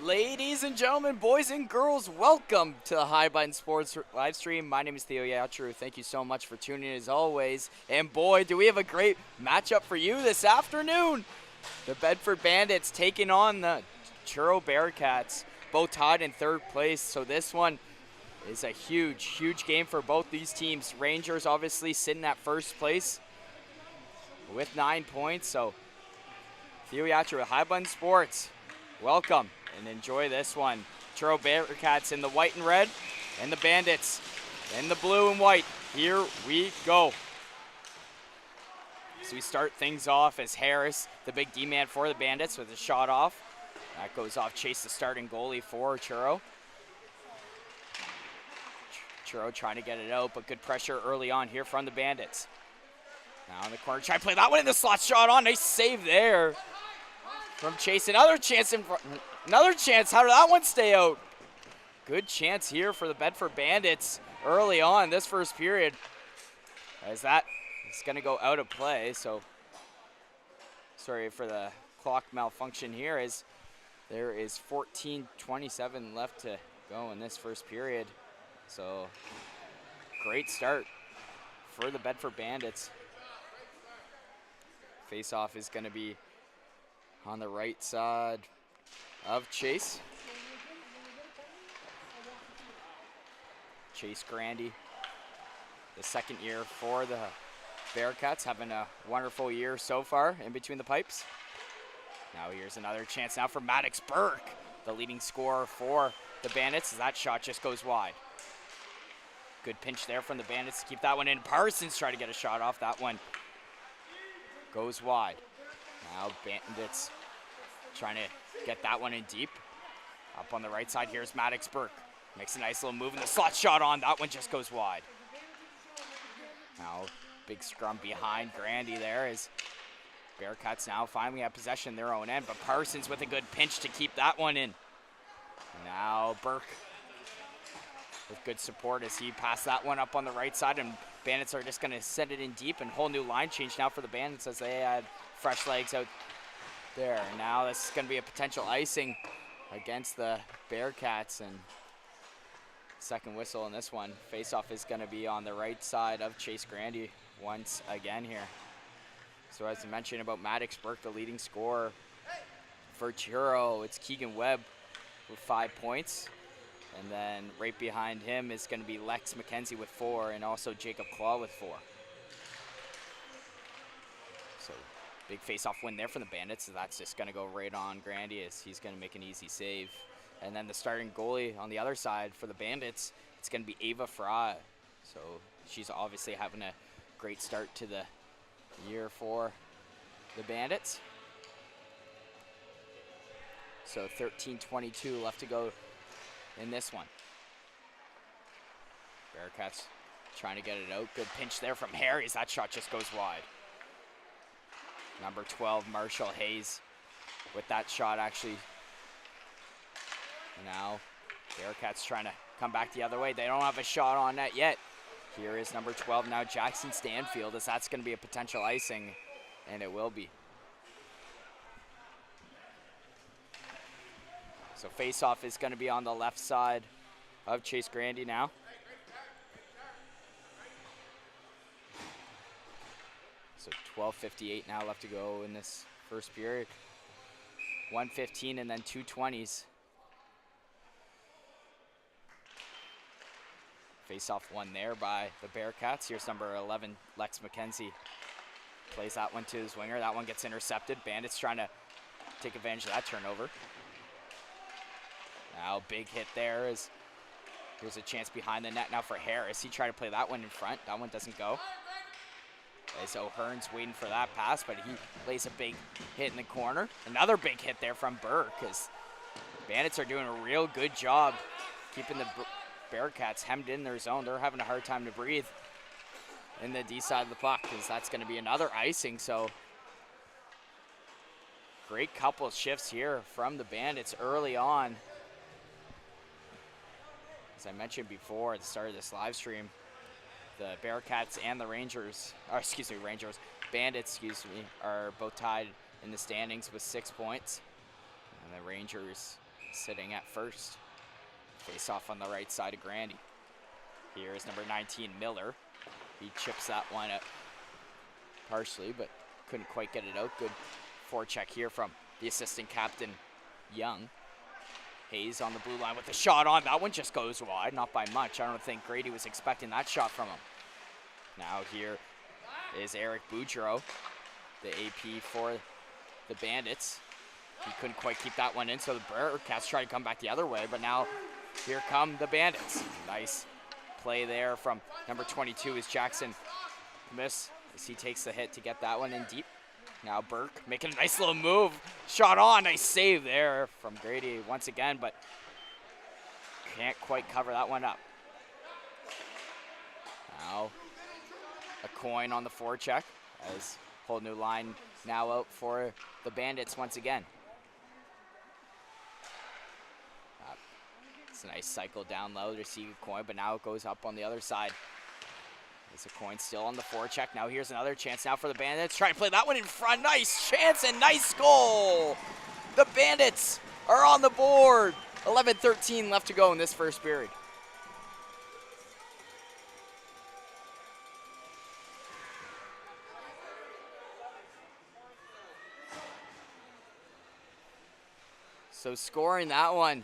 Ladies and gentlemen, boys and girls, welcome to the Highbind Sports live stream. My name is Theo Yatru. Thank you so much for tuning in as always. And boy, do we have a great matchup for you this afternoon. The Bedford Bandits taking on the Turo Bearcats, both tied in third place. So this one is a huge game for both these teams. Rangers obviously sitting at first place with 9 points. So Theo Yatru with Highbind Sports, welcome and enjoy this one. Turo Bearcats in the white and red, and the Bandits in the blue and white. Here we go. So we start things off as Harris, the big D-man for the Bandits, with a shot off. That goes off Chase, the starting goalie for Turo. Turo trying to get it out, but good pressure early on here from the Bandits. Now in the corner, try to play that one in the slot, shot on. Nice save there from Chase. Another chance in front. Another chance. How did that one stay out? Good chance here for the Bedford Bandits early on this first period. As that is going to go out of play. So sorry for the clock malfunction here, as there is 14:27 left to go in this first period. So great start for the Bedford Bandits. Face-off is going to be on the right side of Chase. Chase Grandy, the second year for the Bearcats, having a wonderful year so far in between the pipes. Now here's another chance now for Maddox Burke, the leading scorer for the Bandits. That shot just goes wide. Good pinch there from the Bandits to keep that one in. Parsons trying to get a shot off. That one goes wide. Now Bandits trying to get that one in deep. Up on the right side, here's Maddox Burke. Makes a nice little move, and the slot shot on. That one just goes wide. Now, big scrum behind Grandy there as Bearcats now finally have possession in their own end, but Parsons with a good pinch to keep that one in. Now Burke with good support as he passed that one up on the right side, and Bandits are just going to send it in deep, and whole new line change now for the Bandits as they add fresh legs out there. Now this is going to be a potential icing against the Bearcats, and second whistle in this one. Face-off is going to be on the right side of Chase Grandy once again here. So as I mentioned about Maddox Burke, the leading scorer for Turo, it's Keegan Webb with 5 points. And then right behind him is going to be Lex McKenzie with 4, and also Jacob Claw with 4. So big face-off win there for the Bandits. So that's just going to go right on Grandy as he's going to make an easy save. And then the starting goalie on the other side for the Bandits, it's going to be Ava Fry. So she's obviously having a great start to the year for the Bandits. So 13:22 left to go in this one. Bearcats trying to get it out. Good pinch there from Harris. That shot just goes wide. Number 12, Marshall Hayes, with that shot actually. Now Bearcats trying to come back the other way. They don't have a shot on net yet. Here is number 12 now, Jackson Stanfield, as that's going to be a potential icing, and it will be. So face-off is going to be on the left side of Chase Grandy now. So 12:58 now left to go in this first period. 1:15 and then 2 20s. Face-off one there by the Bearcats. Here's number 11, Lex McKenzie. Plays that one to his winger. That one gets intercepted. Bandits trying to take advantage of that turnover. Now big hit there as here's a chance behind the net now for Harris. He tried to play that one in front. That one doesn't go. As O'Hearn's waiting for that pass, but he lays a big hit in the corner. Another big hit there from Burke, as Bandits are doing a real good job keeping the Bearcats hemmed in their zone. They're having a hard time to breathe in the D side of the puck, because that's going to be another icing. So great couple of shifts here from the Bandits early on. As I mentioned before at the start of this live stream, the Bearcats and the Bandits, are both tied in the standings with 6 points. And the Rangers sitting at first. Face off on the right side of Grandy. Here is number 19, Miller. He chips that one up partially, but couldn't quite get it out. Good forecheck here from the assistant captain, Young. Hayes on the blue line with the shot on. That one just goes wide, not by much. I don't think Grady was expecting that shot from him. Now here is Eric Boudreau, the AP for the Bandits. He couldn't quite keep that one in, so the Bearcats try to come back the other way, but now here come the Bandits. Nice play there from number 22 is Jackson Miss as he takes the hit to get that one in deep. Now Burke making a nice little move. Shot on, nice save there from Grady once again, but can't quite cover that one up. Now a coin on the forecheck as whole new line now out for the Bandits once again. It's a nice cycle down low to receive a coin, but now it goes up on the other side. There's a coin still on the forecheck. Now here's another chance now for the Bandits. Trying to play that one in front. Nice chance and nice goal. The Bandits are on the board. 11:13 left to go in this first period. So scoring that one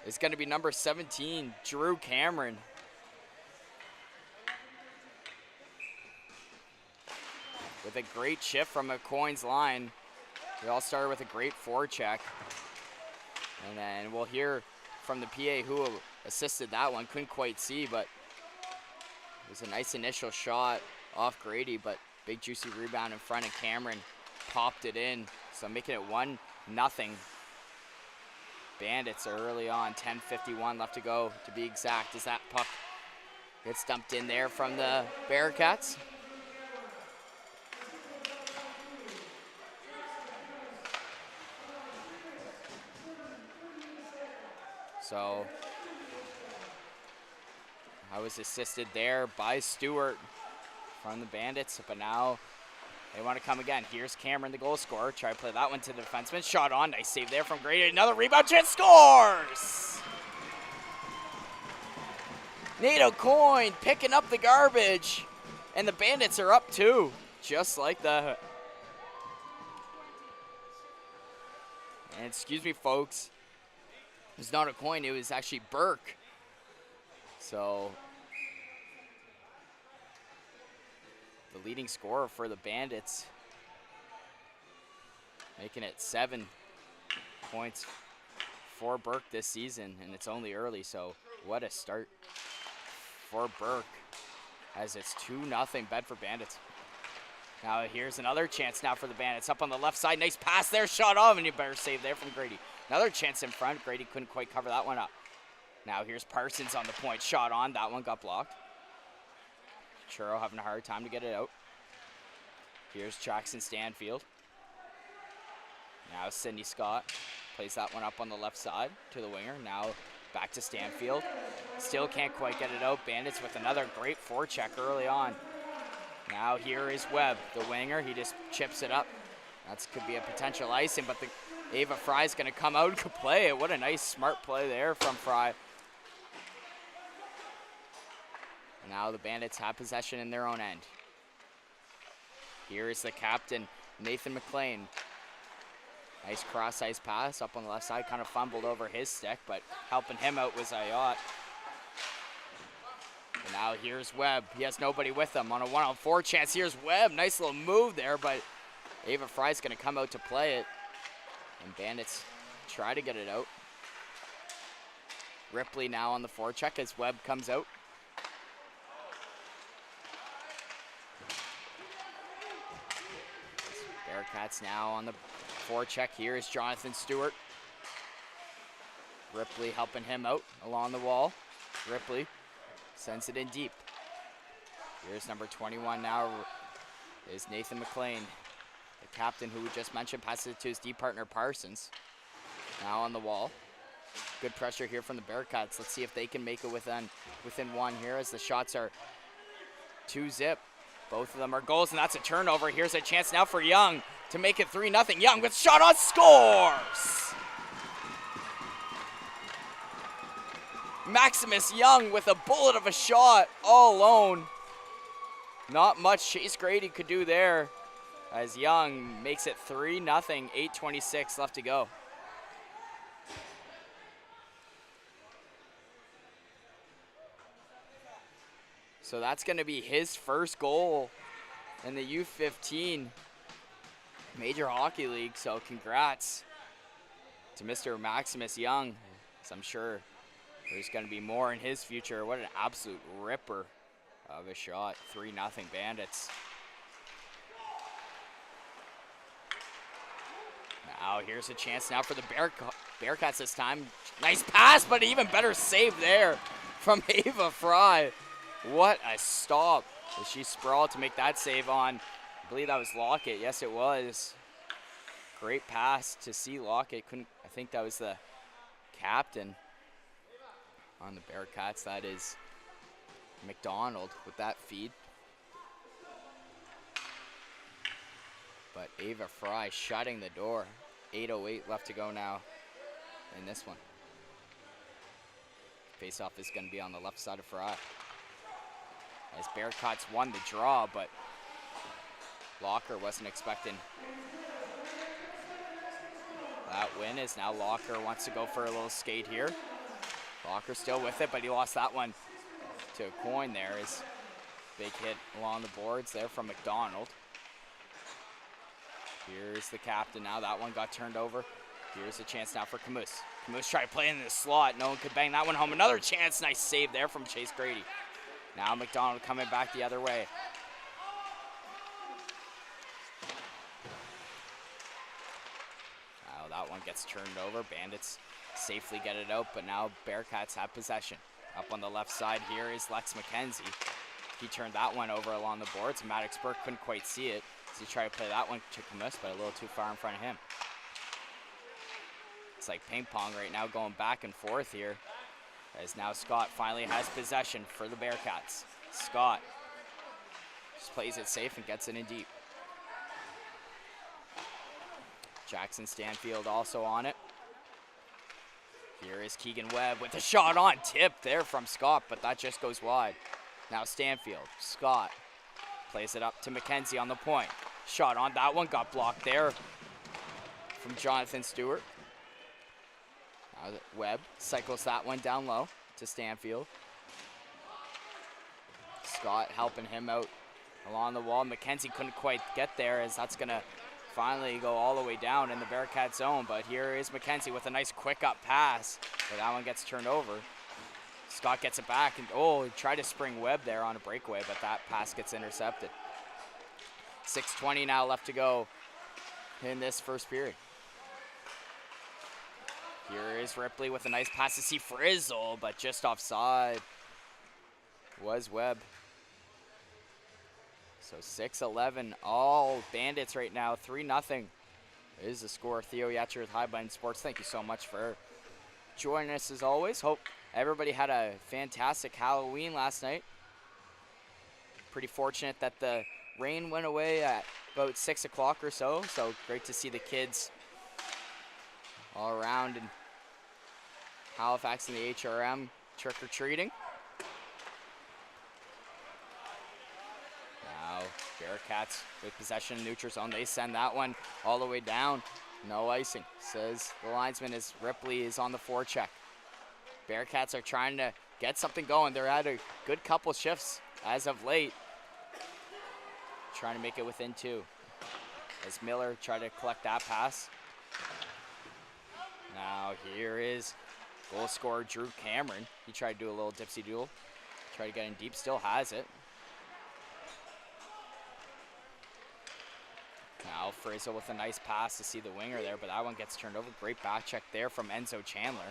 is going to be number 17, Drew Cameron. With a great shift from McCoy's line. We all started with a great forecheck. And then we'll hear from the PA who assisted that one. Couldn't quite see, but it was a nice initial shot off Grady, but big juicy rebound in front, and Cameron popped it in. So making it 1-0. Bandits are early on, 10:51 left to go to be exact, as that puck gets dumped in there from the Bearcats. So I was assisted there by Stewart from the Bandits, but now they want to come again. Here's Cameron, the goal scorer. Try to play that one to the defenseman. Shot on. Nice save there from Grady. Another rebound. Chance scores! Nate O'Coin picking up the garbage. And the Bandits are up too. Just like that. And excuse me, folks. It was not O'Coin. It was actually Burke. So the leading scorer for the Bandits, making it 7 points for Burke this season, and it's only early, so what a start for Burke as it's 2-0 Bedford Bandits. Now here's another chance now for the Bandits. Up on the left side, nice pass there, shot off, and you better save there from Grady. Another chance in front, Grady couldn't quite cover that one up. Now here's Parsons on the point, shot on, that one got blocked. Turo having a hard time to get it out. Here's Jackson Stanfield. Now Sidney Scott plays that one up on the left side to the winger. Now back to Stanfield. Still can't quite get it out. Bandits with another great forecheck early on. Now here is Webb, the winger. He just chips it up. That could be a potential icing, but the Ava Fry's going to come out and could play it. What a nice, smart play there from Fry. Now the Bandits have possession in their own end. Here is the captain, Nathan McLean. Nice cross-ice pass up on the left side. Kind of fumbled over his stick, but helping him out was Ayot. And now here's Webb. He has nobody with him on a 1-on-4 chance. Here's Webb. Nice little move there, but Ava Fry's going to come out to play it. And Bandits try to get it out. Ripley now on the forecheck as Webb comes out. Bearcats now on the forecheck. Here is Jonathan Stewart. Ripley helping him out along the wall. Ripley sends it in deep. Here's number 21 now is Nathan McLean. The captain who we just mentioned passes it to his D partner Parsons. Now on the wall. Good pressure here from the Bearcats. Let's see if they can make it within one here as the shots are 2-zip. Both of them are goals, and that's a turnover. Here's a chance now for Young to make it 3-0. Young with shot on, scores! Maximus Young with a bullet of a shot all alone. Not much Chase Grady could do there as Young makes it 3-0, 8:26 left to go. So that's going to be his first goal in the U15 Major Hockey League. So congrats to Mr. Maximus Young. So I'm sure there's going to be more in his future. What an absolute ripper of a shot. 3-0 Bandits. Now here's a chance now for the Bearcats this time. Nice pass, but an even better save there from Ava Fry. What a stop. As she sprawled to make that save on, I believe that was Lockett. Yes, it was. Great pass to see Lockett. I think that was the captain on the Bearcats. That is McDonald with that feed. But Ava Fry shutting the door. 8:08 left to go now in this one. Face-off is going to be on the left side of Fry. As Bearcats won the draw, but Locker wasn't expecting that win, as now Locker wants to go for a little skate here. Locker still with it, but he lost that one to a coin there. As big hit along the boards there from McDonald. Here's the captain now. That one got turned over. Here's a chance now for Camus. Camus tried to play in the slot. No one could bang that one home. Another chance. Nice save there from Chase Grady. Now McDonald coming back the other way. Now that one gets turned over. Bandits safely get it out, but now Bearcats have possession. Up on the left side here is Lex McKenzie. He turned that one over along the boards. Maddox Burke couldn't quite see it as he tried to play that one to Camus, but a little too far in front of him. It's like ping pong right now, going back and forth here. As now Scott finally has possession for the Bearcats. Scott just plays it safe and gets it in deep. Jackson Stanfield also on it. Here is Keegan Webb with a shot on tip there from Scott, but that just goes wide. Now Stanfield, Scott plays it up to McKenzie on the point. Shot on that one, got blocked there from Jonathan Stewart. Webb cycles that one down low to Stanfield. Scott helping him out along the wall. McKenzie couldn't quite get there, as that's going to finally go all the way down in the Bearcat zone. But here is McKenzie with a nice quick up pass. But that one gets turned over. Scott gets it back, and he tried to spring Webb there on a breakaway, but that pass gets intercepted. 6:20 now left to go in this first period. Here is Ripley with a nice pass to see Frizzle, but just offside was Webb. So 6-11, all Bandits right now, 3-0 is the score. Theo Yatcher with Highbind Sports, thank you so much for joining us as always. Hope everybody had a fantastic Halloween last night. Pretty fortunate that the rain went away at about 6 o'clock or so, so great to see the kids all around in Halifax and the HRM trick-or-treating. Now Bearcats with possession in neutral zone. They send that one all the way down. No icing, says the linesman, as Ripley is on the forecheck. Bearcats are trying to get something going. They're at a good couple shifts as of late. Trying to make it within 2. As Miller tried to collect that pass. Now here is goal scorer Drew Cameron. He tried to do a little dipsy duel. Tried to get in deep, still has it. Now Frizzle with a nice pass to see the winger there, but that one gets turned over. Great back check there from Enzo Chandler.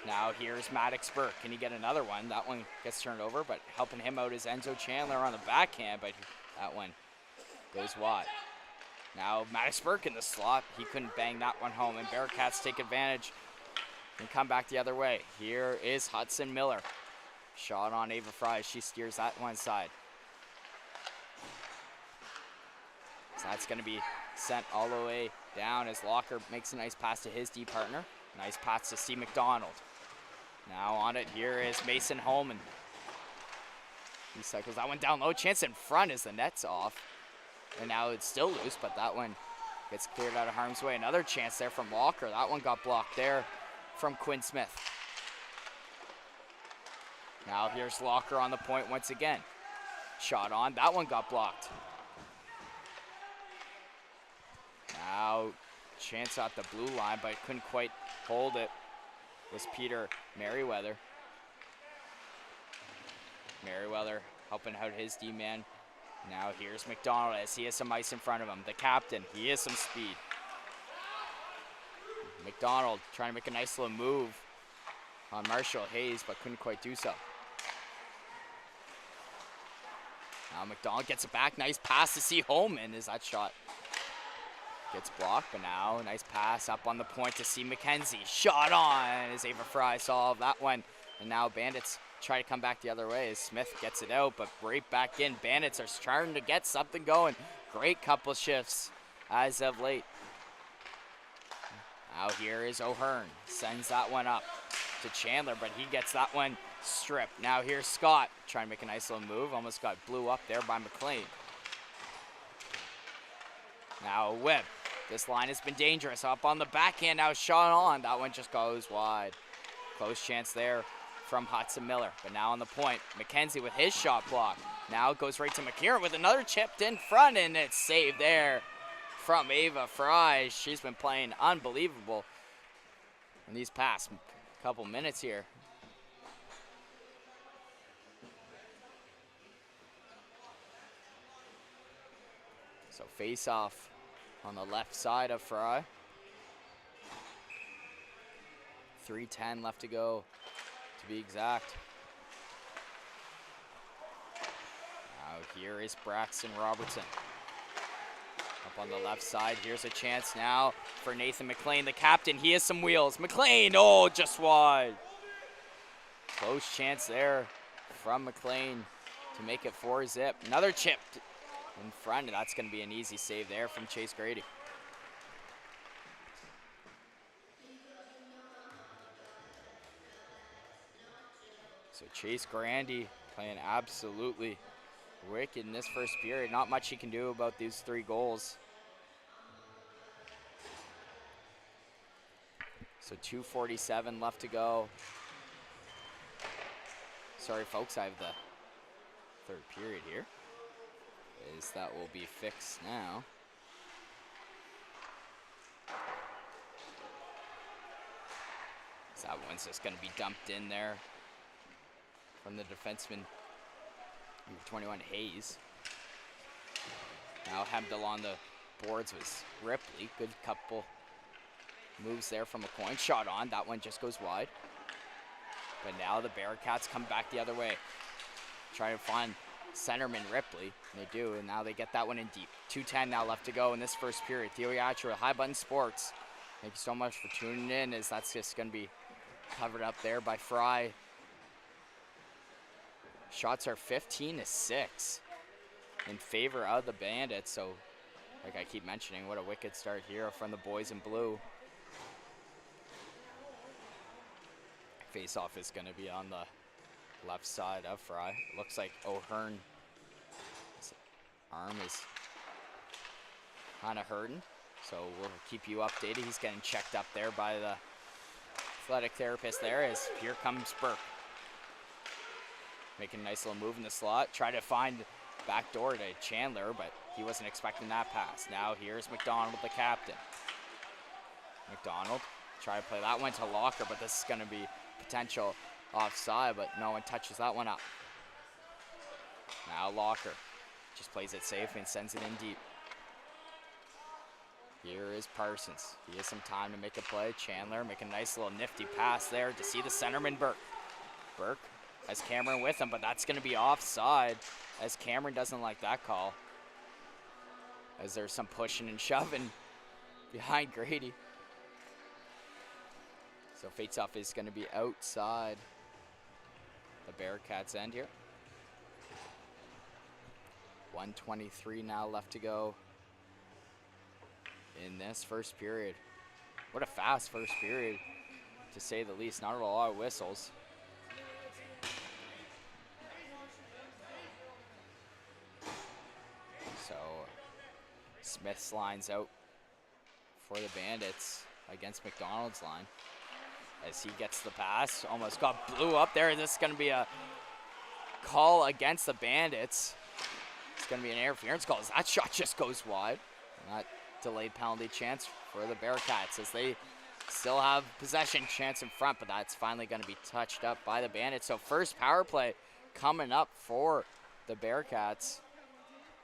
Now here's Maddox Burke. Can he get another one? That one gets turned over, but helping him out is Enzo Chandler on the backhand, but that one goes wide. Now Maddox Burke in the slot. He couldn't bang that one home, and Bearcats take advantage and come back the other way. Here is Hudson Miller. Shot on Ava Fry. She steers that one side. So that's going to be sent all the way down as Locker makes a nice pass to his D partner. Nice pass to Steve McDonald. Now on it here is Mason Holman. He cycles that one down low. Chance in front as the net's off. And now it's still loose, but that one gets cleared out of harm's way. Another chance there from Walker. That one got blocked there from Quinn Smith. Now here's Locker on the point once again. Shot on. That one got blocked. Now chance at the blue line, but couldn't quite hold it. Was Peter Merriweather. Merriweather helping out his D-man. Now here's McDonald as he has some ice in front of him. The captain, he has some speed. McDonald trying to make a nice little move on Marshall Hayes, but couldn't quite do so. Now McDonald gets it back. Nice pass to see Holman as that shot gets blocked, but now a nice pass up on the point to see McKenzie. Shot on as Ava Fry saw that one. And now Bandits try to come back the other way as Smith gets it out, but right back in. Bandits are starting to get something going. Great couple shifts as of late. Now here is O'Hearn. Sends that one up to Chandler, but he gets that one stripped. Now here's Scott trying to make a nice little move. Almost got blew up there by McLean. Now a whip. This line has been dangerous. Up on the backhand now, shot on. That one just goes wide. Close chance there from Hudson Miller. But now on the point, McKenzie with his shot block. Now it goes right to McKieran with another chipped in front, and it's saved there from Ava Fry. She's been playing unbelievable in these past couple minutes here. So face off on the left side of Fry. 3:10 left to go, to be exact. Now here is Braxton Robertson. Up on the left side, here's a chance now for Nathan McLean, the captain. He has some wheels. McLean, oh, just wide. Close chance there from McLean to make it 4-zip. Another chip in front, and that's going to be an easy save there from Chase Grady. So Chase Grady playing absolutely wicked in this first period. Not much he can do about these 3 goals. So 2:47 left to go. Sorry folks, I have the third period here. That will be fixed now. So that one's just going to be dumped in there from the defenseman, number 21, Hayes. Now Hemdall on the boards was Ripley. Good couple moves there from a coin. Shot on. That one just goes wide. But now the Bearcats come back the other way. Try to find centerman Ripley. And they do, and now they get that one in deep. 2:10 now left to go in this first period. Theo Yatra with High Button Sports. Thank you so much for tuning in, as that's just going to be covered up there by Fry. Shots are 15-6 in favor of the Bandits. So, like I keep mentioning, what a wicked start here from the boys in blue. Face-off is going to be on the left side of Fry. Looks like O'Hearn, his arm is kind of hurting, so we'll keep you updated. He's getting checked up there by the athletic therapist there, as here comes Burke. Making a nice little move in the slot. Try to find back door to Chandler, but he wasn't expecting that pass. Now here's McDonald, the captain. McDonald, try to play that one to Locker, but this is going to be potential offside, but no one touches that one up. Now Locker just plays it safe and sends it in deep. Here is Parsons. He has some time to make a play. Chandler make a nice little nifty pass there to see the centerman Burke. Burke has Cameron with him, but that's going to be offside, as Cameron doesn't like that call, as there's some pushing and shoving behind Grady. So face-off is going to be outside the Bearcats' end here. 1:23 now left to go in this first period. What a fast first period to say the least. Not a lot of whistles. So Smith's line's out for the Bandits against McDonald's line. As he gets the pass, almost got blew up there. This is going to be a call against the Bandits. It's going to be an interference call as that shot just goes wide. And that delayed penalty chance for the Bearcats as they still have possession chance in front, but that's finally going to be touched up by the Bandits. So first power play coming up for the Bearcats.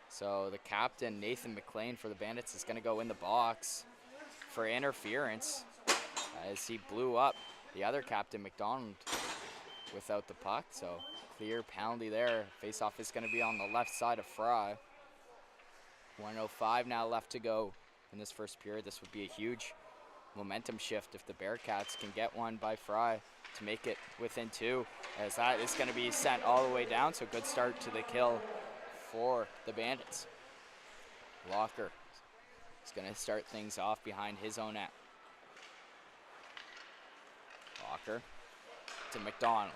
So the captain, Nathan McLean for the Bandits, is going to go in the box for interference as he blew up the other captain, McDonald, without the puck. So clear penalty there. Face-off is going to be on the left side of Fry. 1:05 now left to go in this first period. This would be a huge momentum shift if the Bearcats can get one by Fry to make it within 2, as that is going to be sent all the way down. So good start to the kill for the Bandits. Locker is going to start things off behind his own net. Locker to McDonald.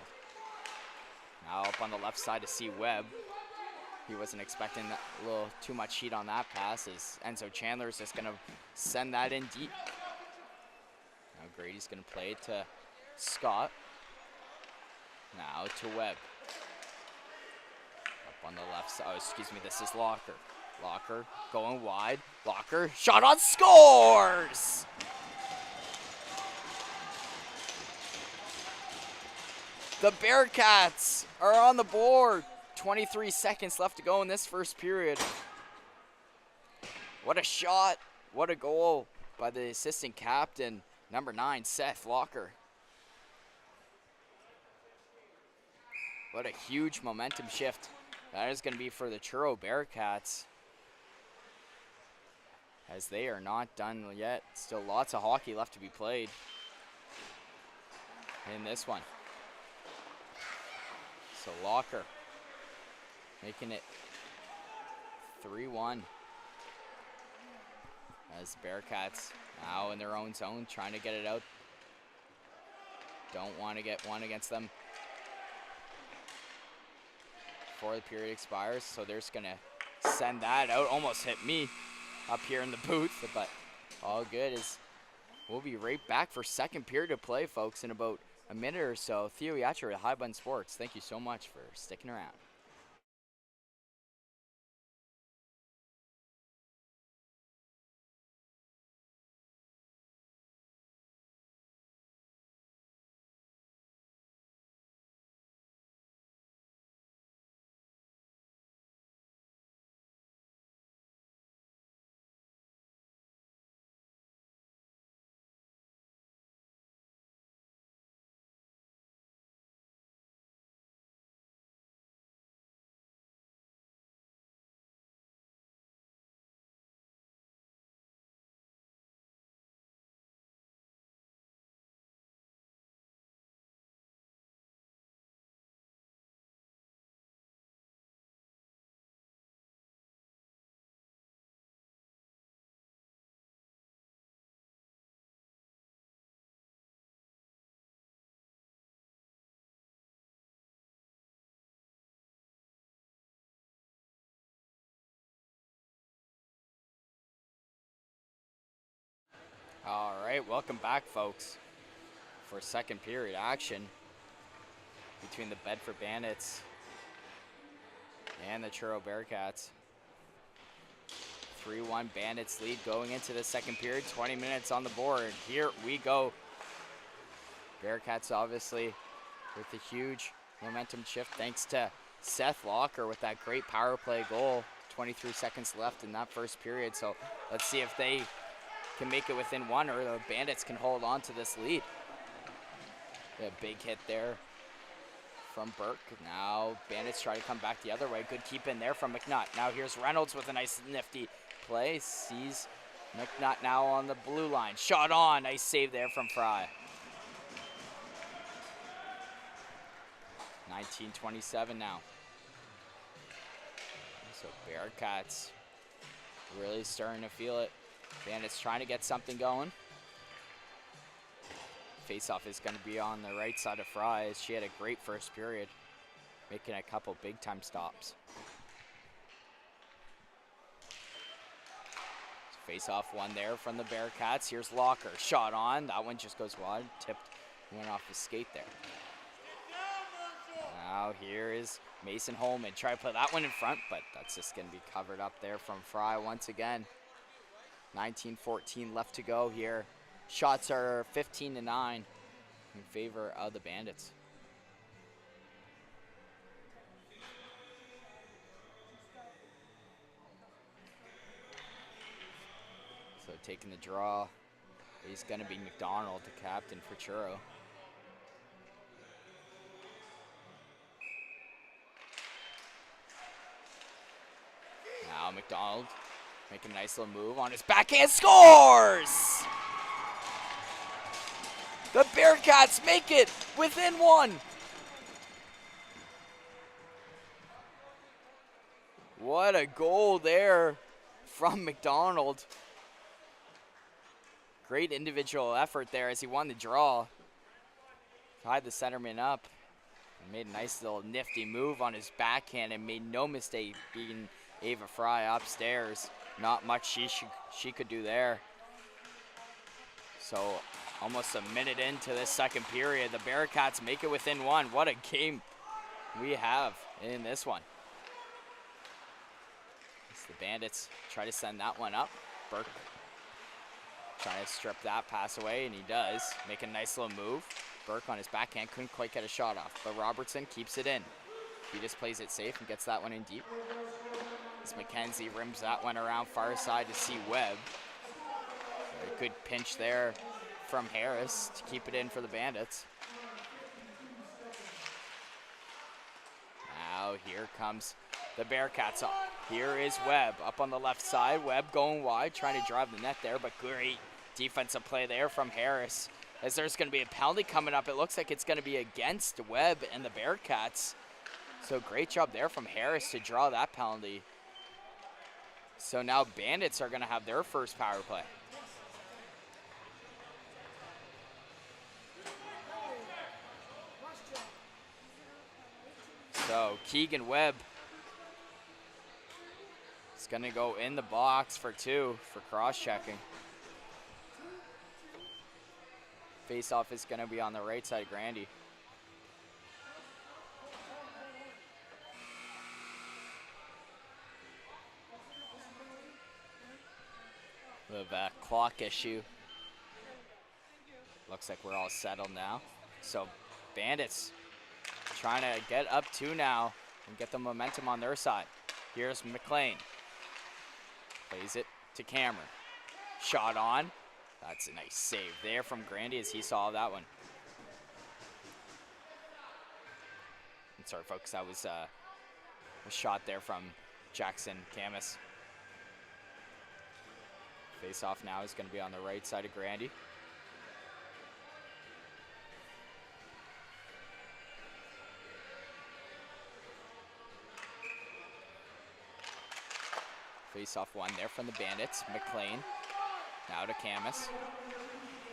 Now up on the left side to see Webb. He wasn't expecting that little too much heat on that pass, as Enzo Chandler is just going to send that in deep. Now Grady's going to play it to Scott. Now to Webb. Up on the left side, oh, excuse me, this is Locker. Locker going wide. Locker, shot on, scores! The Bearcats are on the board. 23 seconds left to go in this first period. What a shot. What a goal by the assistant captain, number 9, Seth Locker. What a huge momentum shift that is going to be for the Turo Bearcats, as they are not done yet. Still lots of hockey left to be played in this one. So Locker making it 3-1 as the Bearcats now in their own zone trying to get it out. Don't want to get one against them before the period expires, so they're just going to send that out. Almost hit me up here in the booth, but all good. As we'll be right back for second period to play, folks, in about a minute or so. Theo Yatcher with High Bun Sports. Thank you so much for sticking around. All right, welcome back, folks, for second period action between the Bedford Bandits and the Truro Bearcats. 3-1 Bandits lead going into the second period. 20 minutes on the board. Here we go. Bearcats obviously with a huge momentum shift thanks to Seth Locker with that great power play goal. 23 seconds left in that first period, so let's see if they can make it within 1 or the Bandits can hold on to this lead. A big hit there from Burke. Now Bandits try to come back the other way. Good keep in there from McNutt. Now here's Reynolds with a nice nifty play. Sees McNutt now on the blue line. Shot on. Nice save there from Fry. 19:27 now. So Bearcats really starting to feel it. Bandits trying to get something going. Face-off is going to be on the right side of Fry, as she had a great first period, making a couple big-time stops. Face-off one there from the Bearcats. Here's Locker. Shot on. That one just goes wide. Tipped. Went off his skate there. Now here is Mason Holman. Try to put that one in front, but that's just going to be covered up there from Fry once again. 19-14 left to go here. Shots are 15-9 in favor of the Bandits. So taking the draw, he's going to be McDonald, the captain for Turo. Now McDonald making a nice little move on his backhand, scores! The Bearcats make it within one. What a goal there from McDonald. Great individual effort there as he won the draw. Tied the centerman up and made a nice little nifty move on his backhand and made no mistake beating Ava Fry upstairs. Not much she could do there. So almost a minute into this second period, the Bearcats make it within one. What a game we have in this one. As the Bandits try to send that one up. Burke trying to strip that pass away, and he does. Make a nice little move. Burke on his backhand couldn't quite get a shot off, but Robertson keeps it in. He just plays it safe and gets that one in deep. As McKenzie rims that one around far side to see Webb. A good pinch there from Harris to keep it in for the Bandits. Now here comes the Bearcats. Here is Webb up on the left side. Webb going wide, trying to drive the net there, but great defensive play there from Harris. As there's going to be a penalty coming up, it looks like it's going to be against Webb and the Bearcats. So great job there from Harris to draw that penalty. So now Bandits are going to have their first power play. So Keegan Webb is going to go in the box for two for cross-checking. Face-off is going to be on the right side of Grandy. We have a clock issue. Looks like we're all settled now. So Bandits trying to get up two now and get the momentum on their side. Here's McLean. Plays it to Cameron. Shot on. That's a nice save there from Grandy as he saw that one. And sorry folks, that was a shot there from Jackson Camus. Face off now is going to be on the right side of Grandy. Face off one there from the Bandits. McLean. Now to Camus.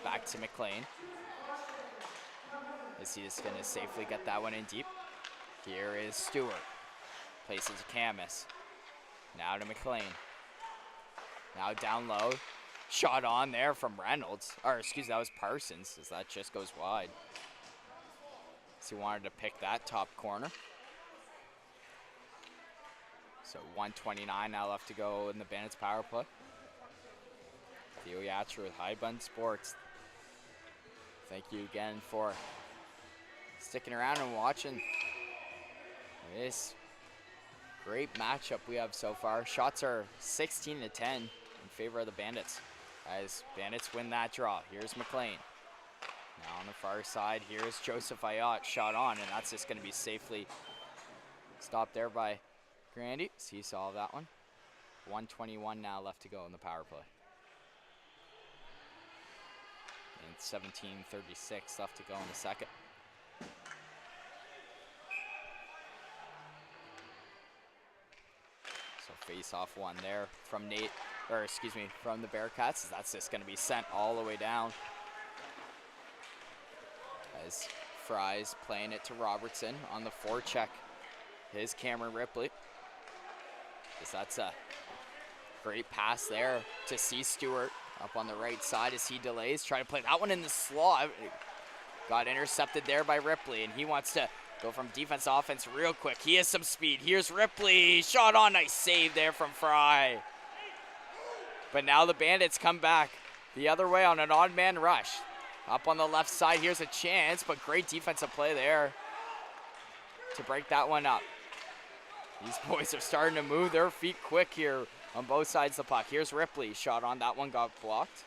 Back to McLean. Is he just going to safely get that one in deep? Here is Stewart. Places to Camus. Now to McLean. Now down low. Shot on there from Reynolds. Or excuse me, that was Parsons, as that just goes wide. So he wanted to pick that top corner. So 1:29 now left to go in the Bandits power play. Theo Yatcher with High Bun Sports. Thank you again for sticking around and watching this great matchup we have so far. Shots are 16-10 in favor of the Bandits as Bandits win that draw. Here's McLean. Now on the far side, here's Joseph Ayot. Shot on, and that's just going to be safely stopped there by Grandy. So he saw that one. 1:21 now left to go in the power play. And 17:36 left to go in the second. So face off one there from from the Bearcats. That's just going to be sent all the way down. As Fry's playing it to Robertson on the forecheck. His Cameron Ripley. As that's a great pass there to C. Stewart up on the right side as he delays. Try to play that one in the slot. Got intercepted there by Ripley, and he wants to go from defense to offense real quick. He has some speed. Here's Ripley. Shot on. Nice save there from Fry. But now the Bandits come back the other way on an odd man rush. Up on the left side, here's a chance, but great defensive play there to break that one up. These boys are starting to move their feet quick here on both sides of the puck. Here's Ripley. Shot on. That one got blocked.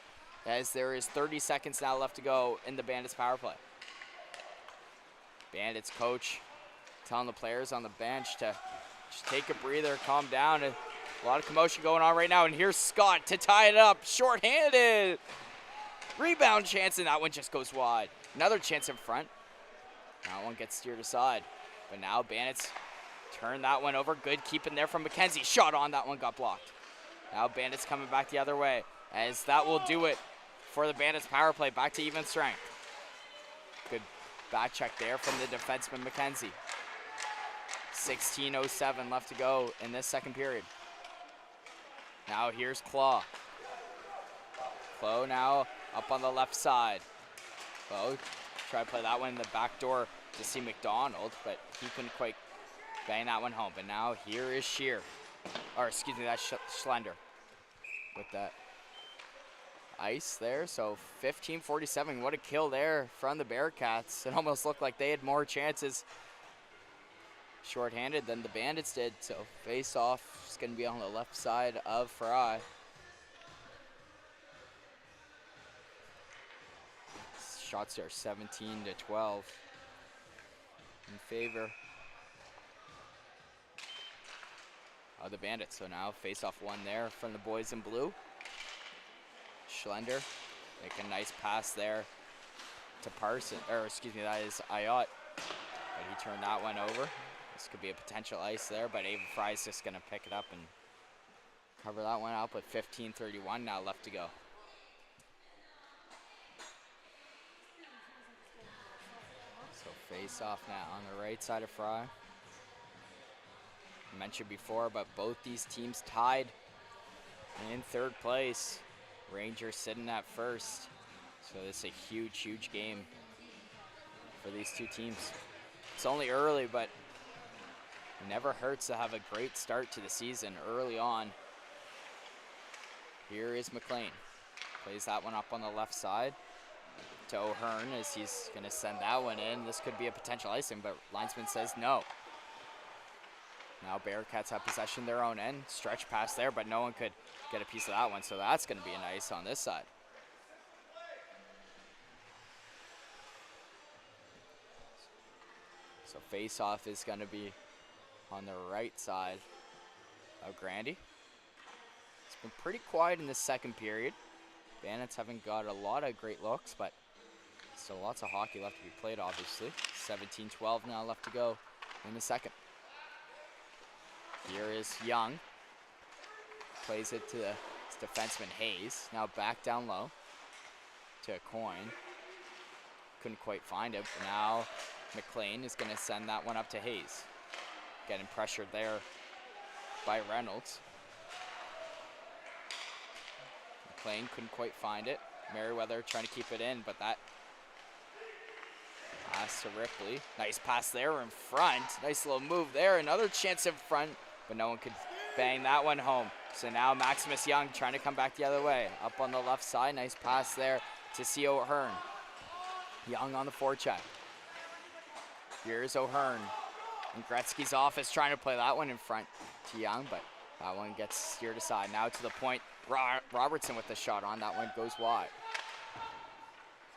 As there is 30 seconds now left to go in the Bandits power play. Bandits coach telling the players on the bench to just take a breather, calm down. A lot of commotion going on right now. And here's Scott to tie it up. Short-handed. Rebound chance, and that one just goes wide. Another chance in front. That one gets steered aside. But now Bandits turn that one over. Good keeping there from McKenzie. Shot on. That one got blocked. Now Bandits coming back the other way. As that will do it for the Bandits power play. Back to even strength. Good back check there from the defenseman McKenzie. 16:07 left to go in this second period. Now here's Claw. Claw now up on the left side. Claw try to play that one in the back door to see McDonald, but he couldn't quite bang that one home. But now here is Shear. Or excuse me, that's Schlender with that ice there. So 15:47, what a kill there from the Bearcats. It almost looked like they had more chances shorthanded than the Bandits did. So face off is going to be on the left side of Fry. Shots are 17-12 in favor of the Bandits. So now face off one there from the boys in blue. Schlender make a nice pass there to Parson, or excuse me, that is Ayot. But he turned that one over. This could be a potential ice there, but Ava Fry's just gonna pick it up and cover that one up with 15:31 now left to go. So face off now on the right side of Fry. I mentioned before, but both these teams tied in third place. Rangers sitting at first. So this is a huge, huge game for these two teams. It's only early, but it never hurts to have a great start to the season early on. Here is McLean. Plays that one up on the left side to O'Hearn as he's going to send that one in. This could be a potential icing, but linesman says no. Now Bearcats have possession their own end. Stretch pass there, but no one could get a piece of that one, so that's going to be an ice on this side. So face-off is going to be on the right side of Grandy. It's been pretty quiet in the second period. Bandits haven't got a lot of great looks, but still lots of hockey left to be played, obviously. 17-12 now left to go in the second. Here is Young. Plays it to his defenseman Hayes. Now back down low to Coyne. Couldn't quite find it. Now McLean is going to send that one up to Hayes. Getting pressured there by Reynolds. McLean couldn't quite find it. Merriweather trying to keep it in, but that pass to Ripley. Nice pass there in front. Nice little move there. Another chance in front, but no one could bang that one home. So now Maximus Young trying to come back the other way. Up on the left side. Nice pass there to see O'Hearn. Young on the forecheck. Here's O'Hearn. In Gretzky's office trying to play that one in front to Young, but that one gets steered aside. Now to the point. Robertson with the shot on. That one goes wide.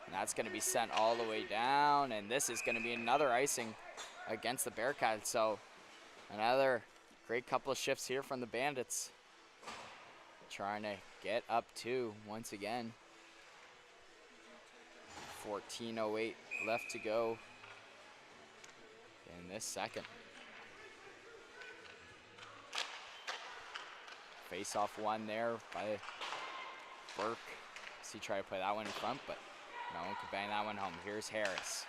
And that's going to be sent all the way down, and this is going to be another icing against the Bearcats. So another great couple of shifts here from the Bandits. Trying to get up two once again. 14:08 left to go in this second. Face off one there by Burke. See, try to play that one in front, but no one could bang that one home. Here's Harris.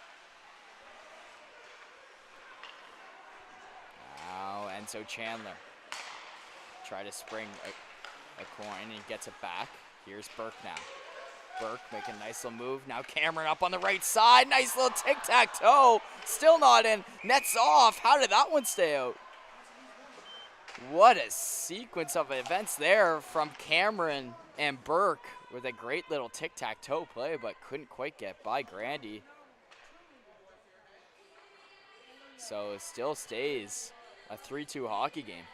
Enzo Chandler. Try to spring a coin and he gets it back. Here's Burke now. Burke making a nice little move. Now Cameron up on the right side. Nice little tic-tac-toe. Still not in. Nets off. How did that one stay out? What a sequence of events there from Cameron and Burke with a great little tic-tac-toe play, but couldn't quite get by Grandy. So it still stays a 3-2 hockey game.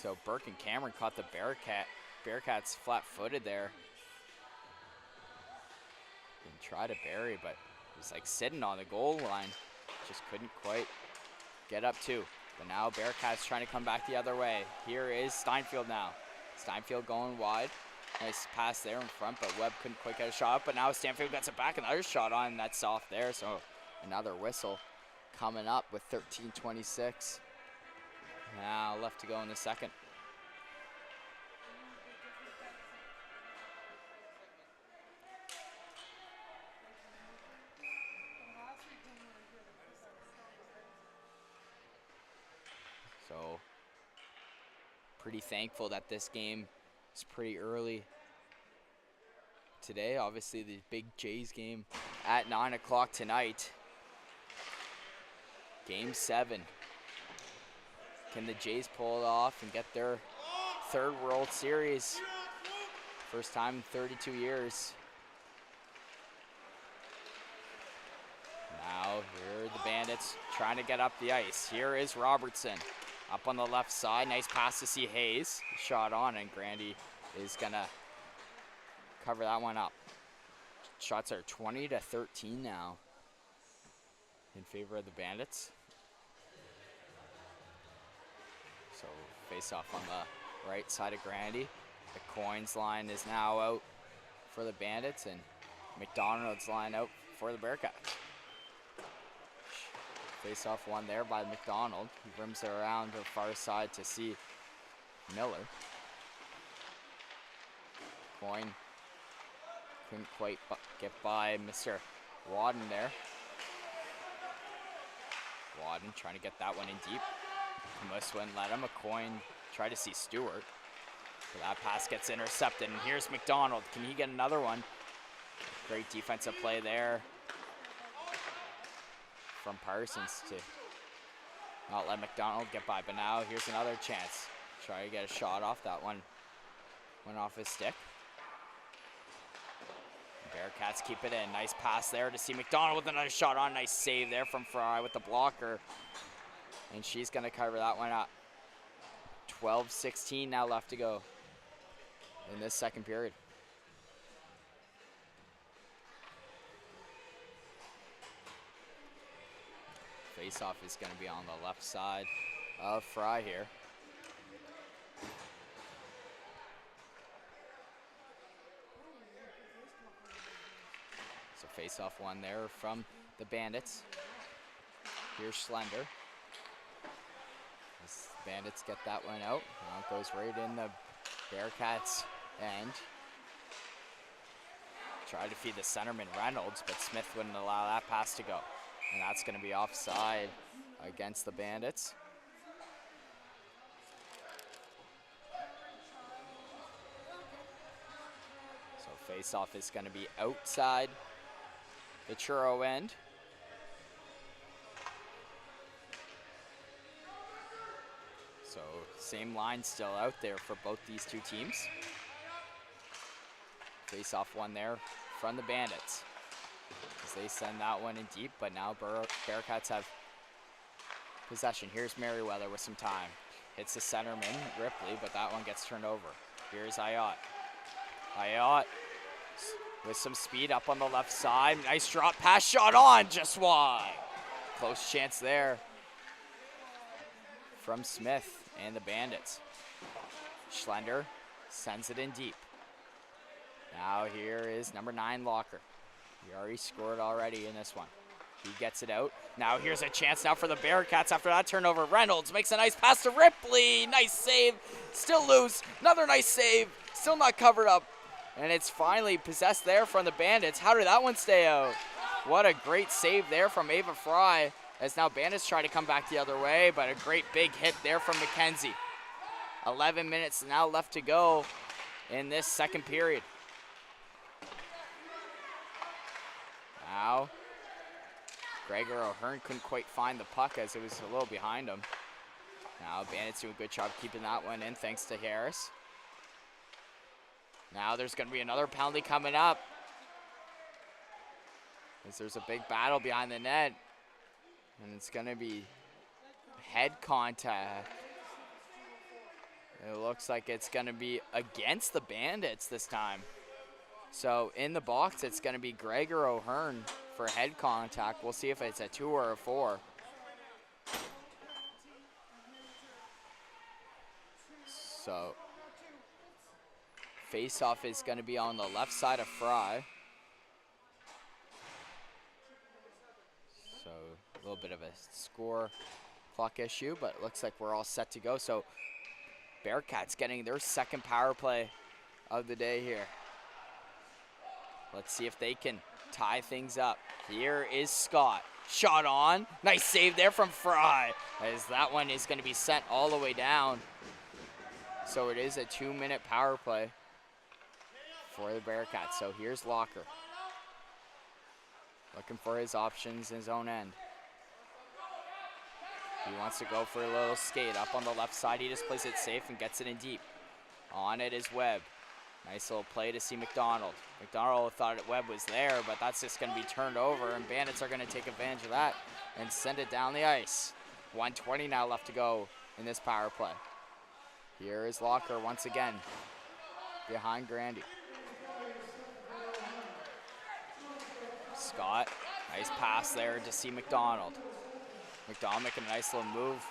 So Burke and Cameron caught the Bearcats flat-footed there. And tried to bury, but it was like sitting on the goal line. Just couldn't quite get up to. But now Bearcats trying to come back the other way. Here is Steinfeld now. Steinfeld going wide. Nice pass there in front, but Webb couldn't quite get a shot. But now Stanfield gets it back, another shot on, and that's off there. So another whistle coming up with 13:26. Now left to go in the second. So pretty thankful that this game is pretty early today. Obviously the big Jays game at 9 o'clock tonight. Game 7. Can the Jays pull it off and get their third World Series? First time in 32 years. Now here are the Bandits trying to get up the ice. Here is Robertson up on the left side. Nice pass to see Hayes. Shot on, and Grandy is gonna cover that one up. Shots are 20-13 now in favor of the Bandits. So face off on the right side of Grandy. The Coins line is now out for the Bandits, and McDonald's line out for the Bearcats. Face off one there by McDonald. He rims it around to the far side to see Miller. Coin couldn't quite get by Mr. Wadden there. Wadden trying to get that one in deep. Almost wouldn't let him. A Coin tried to see Stewart. But that pass gets intercepted, and here's McDonald. Can he get another one? Great defensive play there from Parsons to not let McDonald get by. But now here's another chance. Try to get a shot off. That one went off his stick. Bearcats keep it in. Nice pass there to see McDonald with another shot on. Nice save there from Fry with the blocker. And she's going to cover that one up. 12:16 now left to go in this second period. Face-off is going to be on the left side of Fry here. So face-off one there from the Bandits. Here's Schlender. As the Bandits get that one out. Now it goes right in the Bearcats' end. Tried to feed the centerman Reynolds, but Smith wouldn't allow that pass to go. And that's going to be offside against the Bandits. So face-off is going to be outside the Turo end. So same line still out there for both these two teams. Face-off one there from the Bandits. As they send that one in deep, but now Bearcats have possession. Here's Merriweather with some time. Hits the centerman, Ripley, but that one gets turned over. Here's Ayotte. Ayotte with some speed up on the left side. Nice drop pass, shot on, just wide. Close chance there from Smith and the Bandits. Schlender sends it in deep. Now here is number 9, Locker. He already scored already in this one. He gets it out. Now here's a chance now for the Bearcats after that turnover. Reynolds makes a nice pass to Ripley. Nice save. Still loose. Another nice save. Still not covered up. And it's finally possessed there from the Bandits. How did that one stay out? What a great save there from Ava Fry as now Bandits try to come back the other way, but a great big hit there from McKenzie. 11 minutes now left to go in this second period. Now, Gregor O'Hearn couldn't quite find the puck as it was a little behind him. Now Bandits do a good job keeping that one in thanks to Harris. Now there's going to be another penalty coming up, as there's a big battle behind the net, and it's going to be head contact. It looks like it's going to be against the Bandits this time. So in the box, it's going to be Gregor O'Hearn for head contact. We'll see if it's a 2 or a 4. So face-off is going to be on the left side of Fry. So a little bit of a score clock issue, but it looks like we're all set to go. So Bearcats getting their second power play of the day here. Let's see if they can tie things up. Here is Scott. Shot on. Nice save there from Fry, as that one is going to be sent all the way down. So it is a 2-minute power play for the Bearcats. So here's Locker, looking for his options in his own end. He wants to go for a little skate up on the left side. He just plays it safe and gets it in deep. On it is Webb. Nice little play to see McDonald. McDonald thought Webb was there, but that's just going to be turned over, and Bandits are going to take advantage of that and send it down the ice. 1:20 now left to go in this power play. Here is Locker once again behind Grandy. Scott, nice pass there to see McDonald. McDonald making a nice little move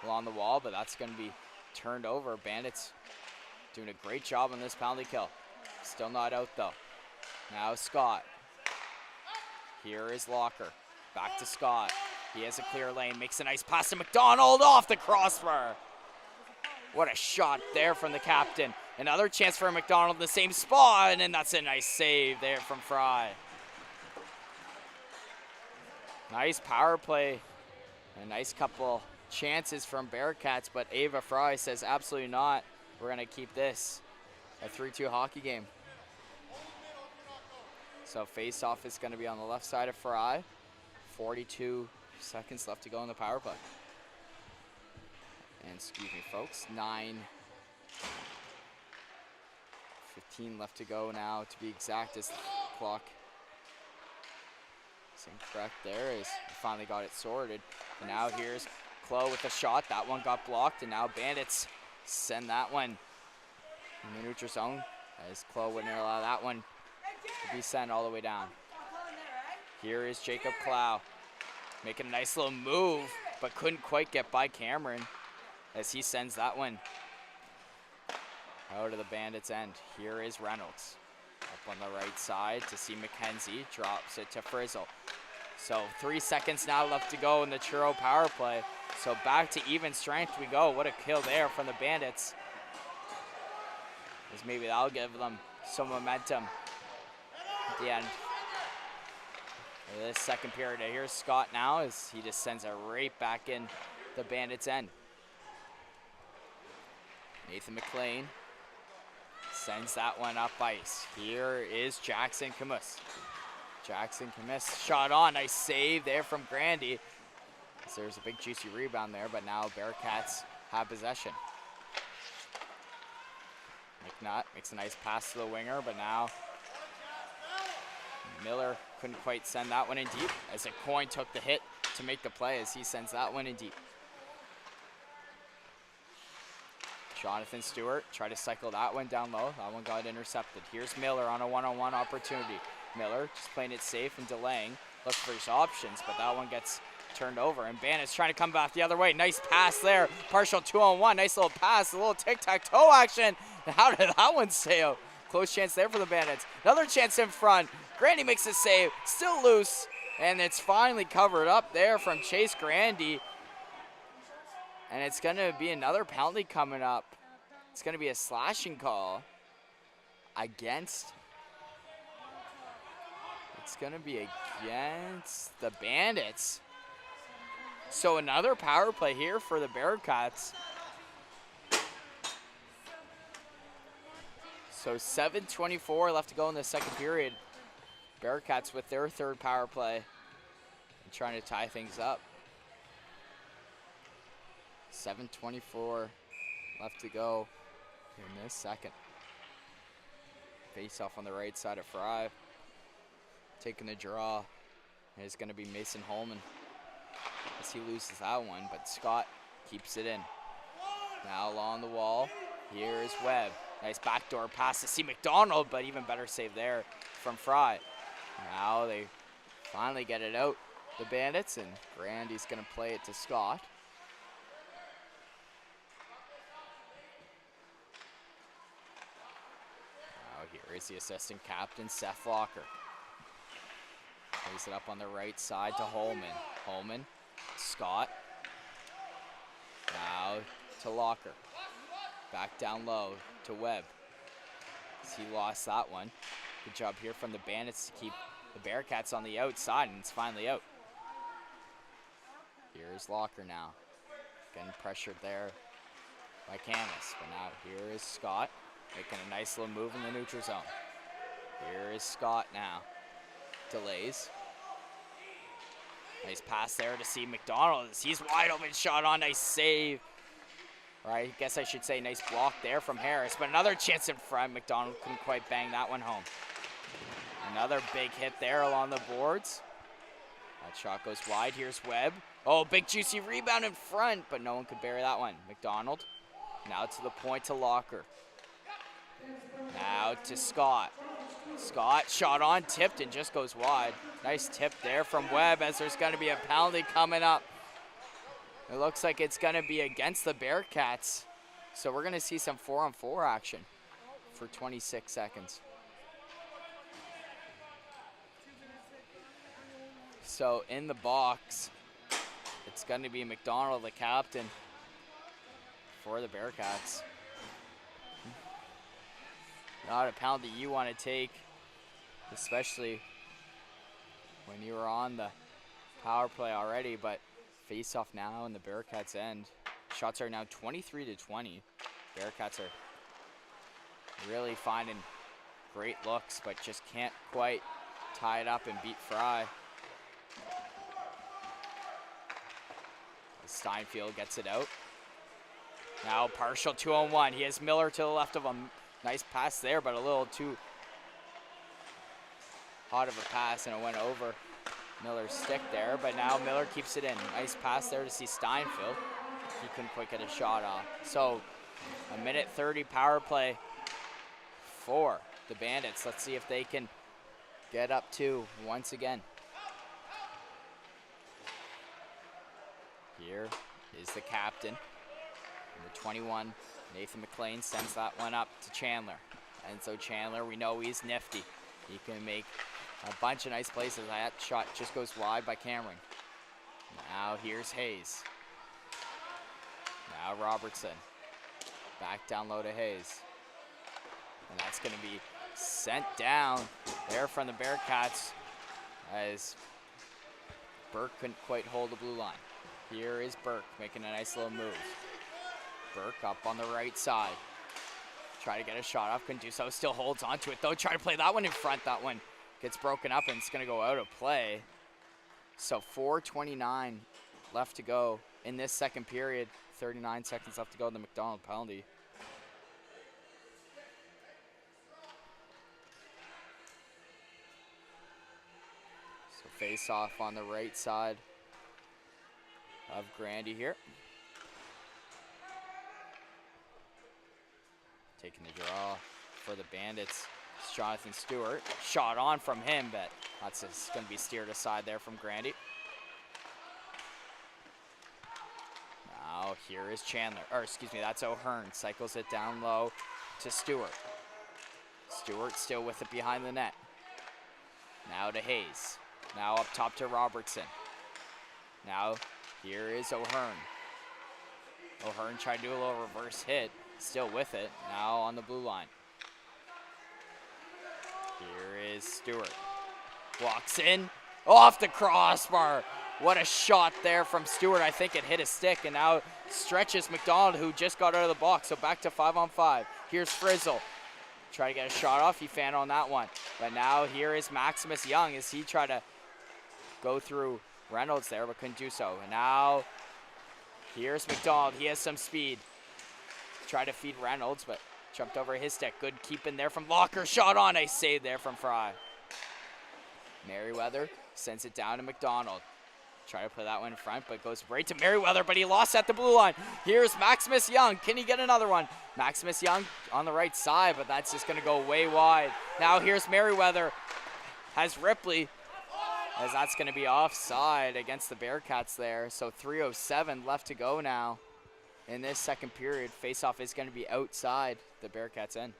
along the wall, but that's going to be turned over. Bandits doing a great job on this penalty kill. Still not out though. Now Scott. Here is Locker. Back to Scott. He has a clear lane. Makes a nice pass to McDonald off the crossbar. What a shot there from the captain. Another chance for McDonald in the same spot, and that's a nice save there from Fry. Nice power play. A nice couple chances from Bearcats, but Ava Fry says absolutely not. We're going to keep this a 3-2 hockey game. So face-off is going to be on the left side of Fry. 42 seconds left to go in the power play. And excuse me, folks, 9:15 left to go now, to be exact, as the clock is incorrect there, as we finally got it sorted. And now here's Clow with a shot. That one got blocked, and now Bandits send that one in the neutral zone, as Clow wouldn't allow that one to be sent all the way down. Here is Jacob Clow making a nice little move, but couldn't quite get by Cameron, as he sends that one out of the Bandits' end. Here is Reynolds up on the right side to see McKenzie. Drops it to Frizzle. So 3 seconds now left to go in the Turo power play. So back to even strength we go. What a kill there from the Bandits, as maybe that'll give them some momentum at the end of this second period. Here's Scott now, as he just sends it right back in the Bandits' end. Nathan McLean sends that one up ice. Here is Jackson Camus. Jackson Camus shot on. Nice save there from Grandy. So there's a big juicy rebound there, but now Bearcats have possession. McNutt makes a nice pass to the winger, but now Miller couldn't quite send that one in deep, as a Coin took the hit to make the play, as he sends that one in deep. Jonathan Stewart tried to cycle that one down low. That one got intercepted. Here's Miller on a one-on-one opportunity. Miller just playing it safe and delaying. Looks for his options, but that one gets turned over. And Bandits trying to come back the other way. Nice pass there. Partial 2-on-1. Nice little pass. A little tic-tac-toe action. How did that one sail? Close chance there for the Bandits. Another chance in front. Grandy makes a save. Still loose. And it's finally covered up there from Chase Grandy. And it's going to be another penalty coming up. It's going to be a slashing call against. It's going to be against the Bandits. So another power play here for the Bearcats. So 7:24 left to go in the second period. Bearcats with their third power play and trying to tie things up. 7:24 left to go in this second. Face off on the right side of Fry. Taking the draw is going to be Mason Holman as he loses that one, but Scott keeps it in. Now along the wall, here is Webb. Nice backdoor pass to C. McDonald, but even better save there from Fry. Now they finally get it out, the Bandits, and Grandy's going to play it to Scott. Now here is the assistant captain, Seth Locker. Plays it up on the right side to Holman. Holman, Scott. Now to Locker. Back down low to Webb. He lost that one. Good job here from the Bandits to keep the Bearcats on the outside, and it's finally out. Here's Locker now. Getting pressured there by Camus. But now here is Scott making a nice little move in the neutral zone. Here is Scott now. Delays. Nice pass there to see McDonald. He's wide open, shot on, nice save. Or I guess I should say nice block there from Harris, but another chance in front. McDonald couldn't quite bang that one home. Another big hit there along the boards. That shot goes wide. Here's Webb. Oh, big juicy rebound in front, but no one could bury that one. McDonald now to the point to Locker. Now to Scott. Scott shot on, tipped, and just goes wide. Nice tip there from Webb as there's going to be a penalty coming up. It looks like it's going to be against the Bearcats. So we're going to see some 4-on-4 action for 26 seconds. So in the box, it's going to be McDonald, the captain, for the Bearcats. Not a penalty you want to take, especially when you were on the power play already, but face off now in the Bearcats' end. Shots are now 23-20. Bearcats are really finding great looks, but just can't quite tie it up and beat Fry. Steinfeld gets it out. Now partial 2-on-1. He has Miller to the left of him. Nice pass there, but a little too hot of a pass, and it went over Miller's stick there, but now Miller keeps it in. Nice pass there to see Steinfeld. He couldn't quite get a shot off. So, a minute 30 power play for the Bandits. Let's see if they can get up two once again. Here is the captain, number 21. Nathan McLean sends that one up to Chandler. And so Chandler, we know he's nifty. He can make a bunch of nice plays. That shot just goes wide by Cameron. Now here's Hayes. Now Robertson. Back down low to Hayes. And that's going to be sent down there from the Bearcats as Burke couldn't quite hold the blue line. Here is Burke making a nice little move. Burke up on the right side. Try to get a shot off, couldn't do so. Still holds on to it though. Try to play that one in front. That one gets broken up and it's going to go out of play. So 4:29 left to go in this second period. 39 seconds left to go in the McDonald penalty. So face off on the right side of Grandy here. Taking the draw for the Bandits. It's Jonathan Stewart. Shot on from him, but that's going to be steered aside there from Grandy. Now here is Chandler, or excuse me, that's O'Hearn. Cycles it down low to Stewart. Stewart still with it behind the net. Now to Hayes. Now up top to Robertson. Now here is O'Hearn. O'Hearn tried to do a little reverse hit. Still with it, now on the blue line. Here is Stewart. Walks in, off the crossbar. What a shot there from Stewart. I think it hit a stick, and now stretches McDonald, who just got out of the box. So back to 5-on-5. Here's Frizzle. Try to get a shot off. He fanned on that one. But now here is Maximus Young as he tried to go through Reynolds there, but couldn't do so. And now here's McDonald. He has some speed. Try to feed Reynolds, but jumped over his stick. Good keeping there from Locker. Shot on. Nice save there from Fry. Merriweather sends it down to McDonald. Try to play that one in front, but goes right to Merriweather, but he lost at the blue line. Here's Maximus Young. Can he get another one? Maximus Young on the right side, but that's just going to go way wide. Now here's Merriweather. Has Ripley, as that's going to be offside against the Bearcats there. So 3:07 left to go now in this second period. Faceoff is going to be outside the Bearcats end.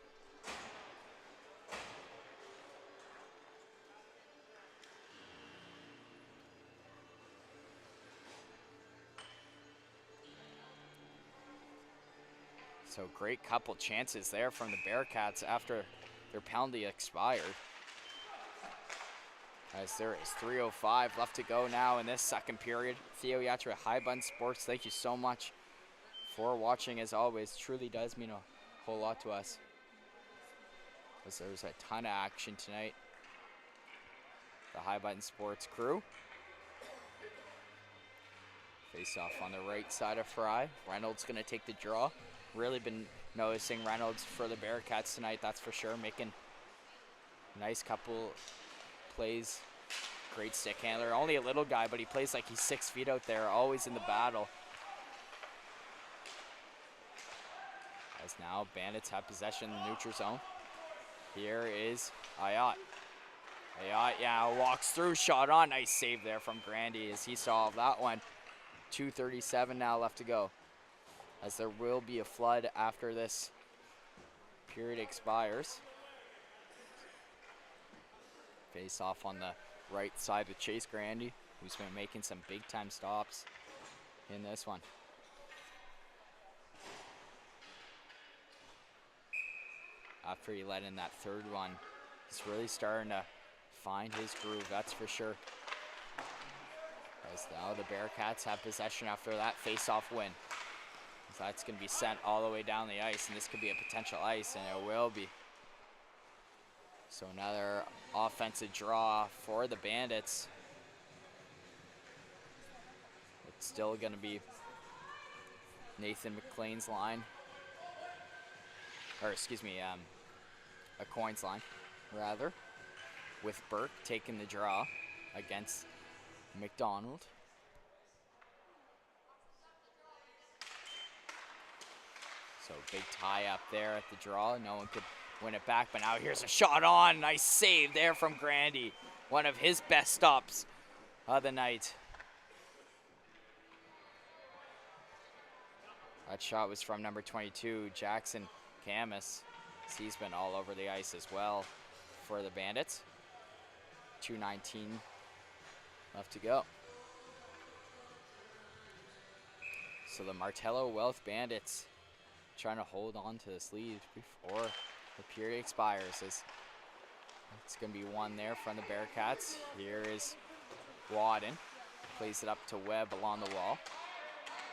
So great couple chances there from the Bearcats after their penalty expired. As there is 3:05 left to go now in this second period. Theo Yatra, High Bun Sports, thank you so much for watching as always. Truly does mean a whole lot to us, as there's a ton of action tonight. The High Button Sports crew. Face off on the right side of Fry. Reynolds going to take the draw. Really been noticing Reynolds for the Bearcats tonight, that's for sure. Making a nice couple plays. Great stick handler. Only a little guy, but he plays like he's 6 feet out there, always in the battle. As now Bandits have possession in the neutral zone. Here is Ayat. Ayat, yeah, walks through, shot on. Nice save there from Grandy as he solved that one. 2:37 now left to go, as there will be a flood after this period expires. Face off on the right side with Chase Grandy, who's been making some big time stops in this one. After he let in that third one, he's really starting to find his groove, that's for sure. As now the Bearcats have possession after that face-off win. So that's going to be sent all the way down the ice, and this could be a potential ice, and it will be. So another offensive draw for the Bandits. It's still going to be Nathan McLean's line. Or excuse me, a Coins line, rather. With Burke taking the draw against McDonald. So big tie up there at the draw. No one could win it back, but now here's a shot on. Nice save there from Grandy. One of his best stops of the night. That shot was from number 22, Jackson Camus. He's been all over the ice as well for the Bandits. 2:19 left to go. So the Martello Wealth Bandits trying to hold on to this lead before the period expires. It's going to be one there from the Bearcats. Here is Wadden. Plays it up to Webb along the wall.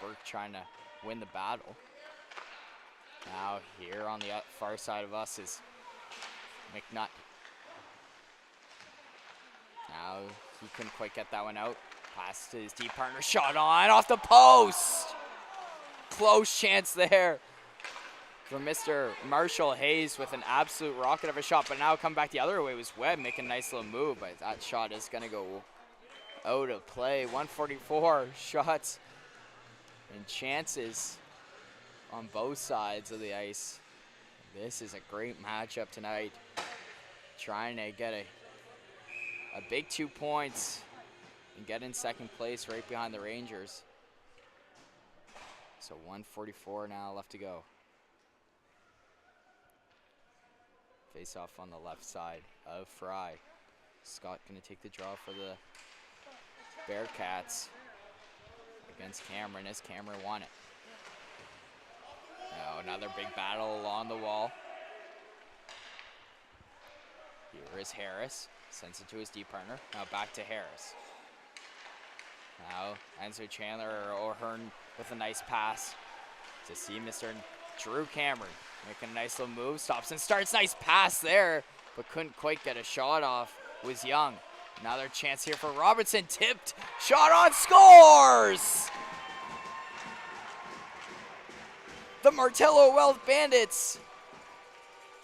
Burke trying to win the battle. Now here on the far side of us is McNutt. Now he couldn't quite get that one out. Pass to his deep partner, shot on, off the post! Close chance there from Mr. Marshall Hayes with an absolute rocket of a shot, but now come back the other way was Webb making a nice little move, but that shot is gonna go out of play. 144 shots and chances on both sides of the ice. This is a great matchup tonight. Trying to get a big 2 points and get in second place right behind the Rangers. So 144 now left to go. Face off on the left side of Fry. Scott gonna take the draw for the Bearcats against Cameron as Cameron won it. Now another big battle along the wall. Here is Harris. Sends it to his deep partner. Now back to Harris. Now, Enzo Chandler or O'Hearn with a nice pass to see Mr. Drew Cameron making a nice little move. Stops and starts. Nice pass there, but couldn't quite get a shot off. Was Young. Another chance here for Robertson. Tipped. Shot on. Scores! The Martello Wealth Bandits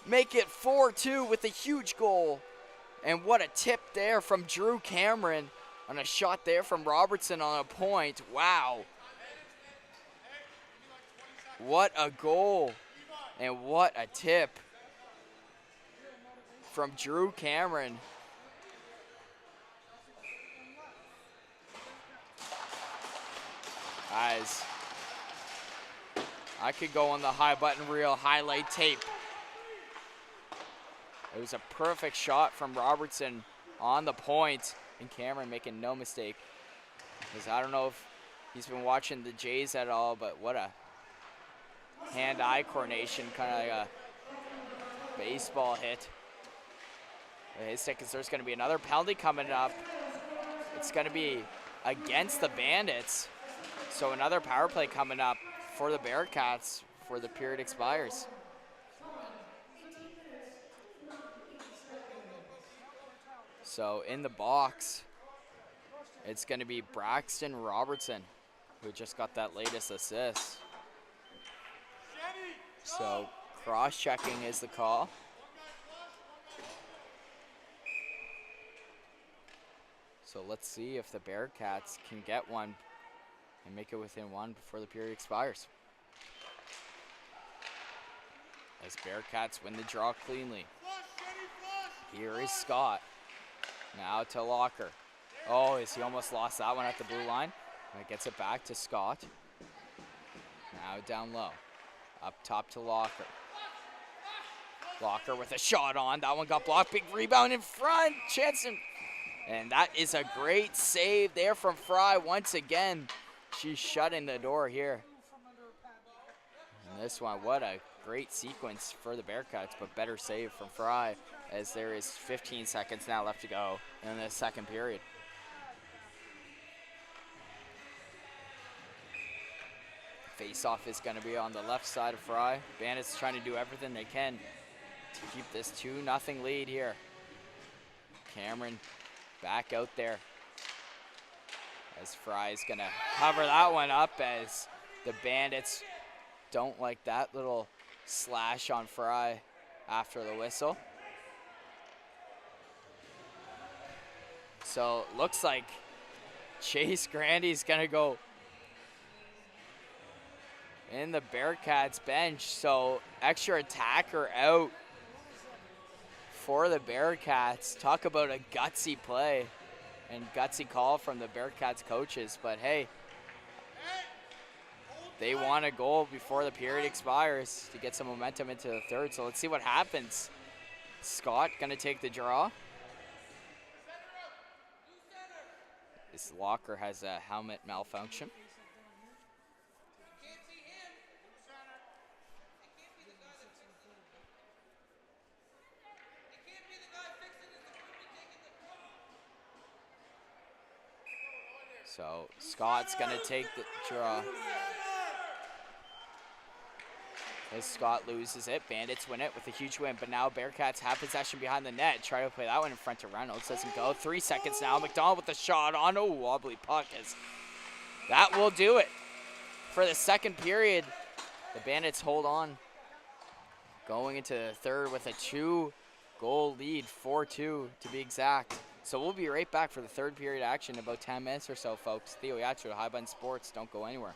make it 4-2 with a huge goal. And what a tip there from Drew Cameron on a shot there from Robertson on a point. Wow. What a goal and what a tip from Drew Cameron. Guys, I could go on the high button reel highlight tape. It was a perfect shot from Robertson on the point, and Cameron making no mistake. Because I don't know if he's been watching the Jays at all, but what a hand-eye coordination, kind of like a baseball hit. His seconds, there's going to be another penalty coming up. It's going to be against the Bandits. So another power play coming up for the Bearcats before the period expires. So in the box, it's going to be Braxton Robertson, who just got that latest assist. So cross-checking is the call. So let's see if the Bearcats can get one and make it within one before the period expires. As Bearcats win the draw cleanly. Here is Scott. Now to Locker. Oh, he almost lost that one at the blue line. And gets it back to Scott. Now down low. Up top to Locker. Locker with a shot on. That one got blocked. Big rebound in front. Chance. And that is a great save there from Fry once again. She's shutting the door here. And this one, what a great sequence for the Bearcats, but better save from Fry as there is 15 seconds now left to go in the second period. Face-off is going to be on the left side of Fry. Bandits trying to do everything they can to keep this 2-0 lead here. Cameron back out there as Fry's going to cover that one up as the Bandits don't like that little slash on Fry after the whistle. So looks like Chase Grandy's going to go in the Bearcats bench. So extra attacker out for the Bearcats. Talk about a gutsy play and gutsy call from the Bearcats coaches. But hey, they want a goal before the period expires to get some momentum into the third. So let's see what happens. Scott going to take the draw. This Locker has a helmet malfunction. So Scott's going to take the draw. As Scott loses it, Bandits win it with a huge win, but now Bearcats have possession behind the net. Try to play that one in front to Reynolds. Doesn't go. 3 seconds now. McDonald with the shot on. Oh, wobbly puck. That will do it for the second period. The Bandits hold on. Going into the third with a 2-goal lead, 4-2 to be exact. So we'll be right back for the third period action in about 10 minutes or so, folks. Theo Yatsu, High Bun Sports. Don't go anywhere.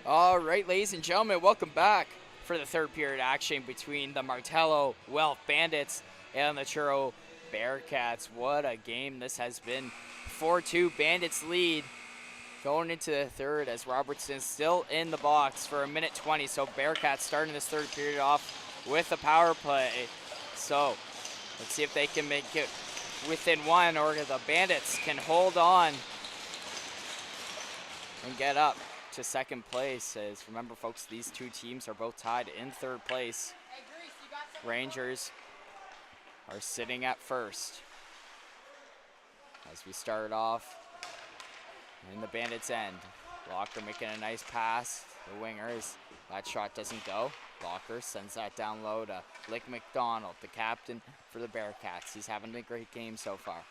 All right, ladies and gentlemen, welcome back for the third period action between the Martello Wealth Bandits and the Turo Bearcats. What a game this has been. 4-2 Bandits lead going into the third as Robertson's still in the box for 1:20. So Bearcats starting this third period off with a power play. So let's see if they can make it within one, or the Bandits can hold on and get up to second place. As remember, folks, these two teams are both tied in third place. Rangers are sitting at first as we start off in the Bandits' end. Locker making a nice pass. The wingers, that shot doesn't go. Locker sends that down low to Lick McDonald, the captain for the Bearcats. He's having a great game so far.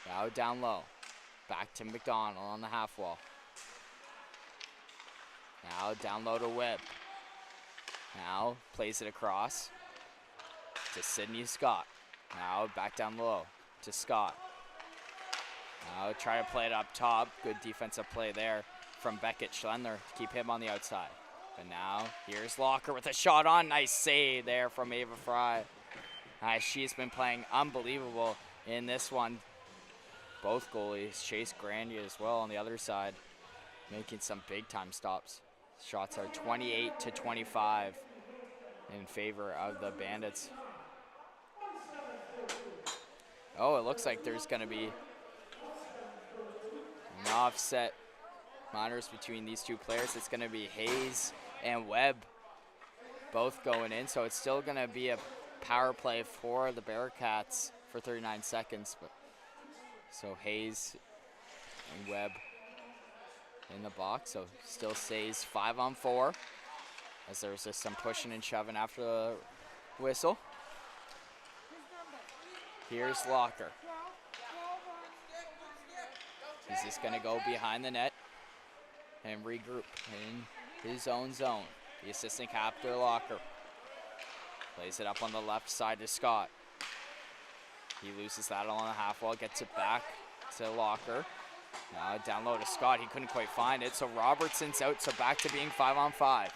Now down low. Back to McDonald on the half wall. Now down low to Webb. Now plays it across to Sidney Scott. Now back down low to Scott. Now try to play it up top. Good defensive play there from Beckett Schlendler to keep him on the outside. But now here's Locker with a shot on. Nice save there from Ava Fry. She's been playing unbelievable in this one. Both goalies, Chase Grandy as well on the other side, making some big time stops. Shots are 28-25 in favor of the Bandits. Oh, it looks like there's going to be an offset monitors between these two players. It's going to be Hayes and Webb both going in, so it's still going to be a power play for the Bearcats for 39 seconds. But so Hayes and Webb in the box, so still stays 5-on-4 as there's just some pushing and shoving after the whistle. Here's Locker. He's just going to go behind the net and regroup in his own zone. The assistant captain, Locker, plays it up on the left side to Scott. He loses that along the half wall, gets it back to Locker. Now down low to Scott. He couldn't quite find it, so Robertson's out, so back to being 5-on-5.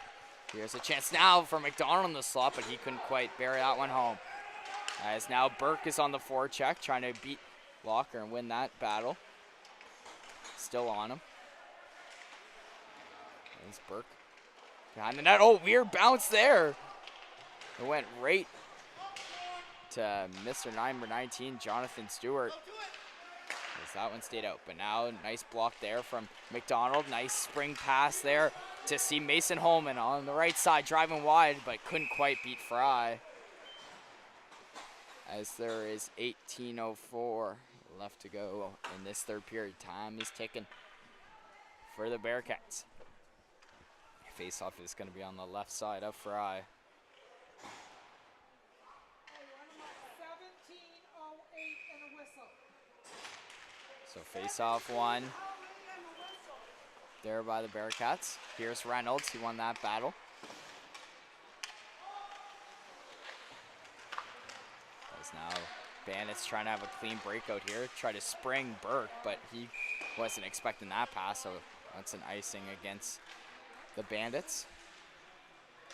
Here's a chance now for McDonald in the slot, but he couldn't quite bury that one home. As now Burke is on the forecheck, trying to beat Locker and win that battle. Still on him. There's Burke behind the net. Oh, weird bounce there. It went right to Mr. Number 19, Jonathan Stewart. As that one stayed out. But now, nice block there from McDonald. Nice spring pass there to see Mason Holman on the right side, driving wide, but couldn't quite beat Fry. As there is 18:04 left to go in this third period. Time is ticking for the Bearcats. Face-off is going to be on the left side of Fry. 17:08 and a whistle. So face-off one there by the Bearcats. Here's Reynolds. He won that battle. As now Bandits trying to have a clean breakout here. Try to spring Burke, but he wasn't expecting that pass, so that's an icing against the Bandits.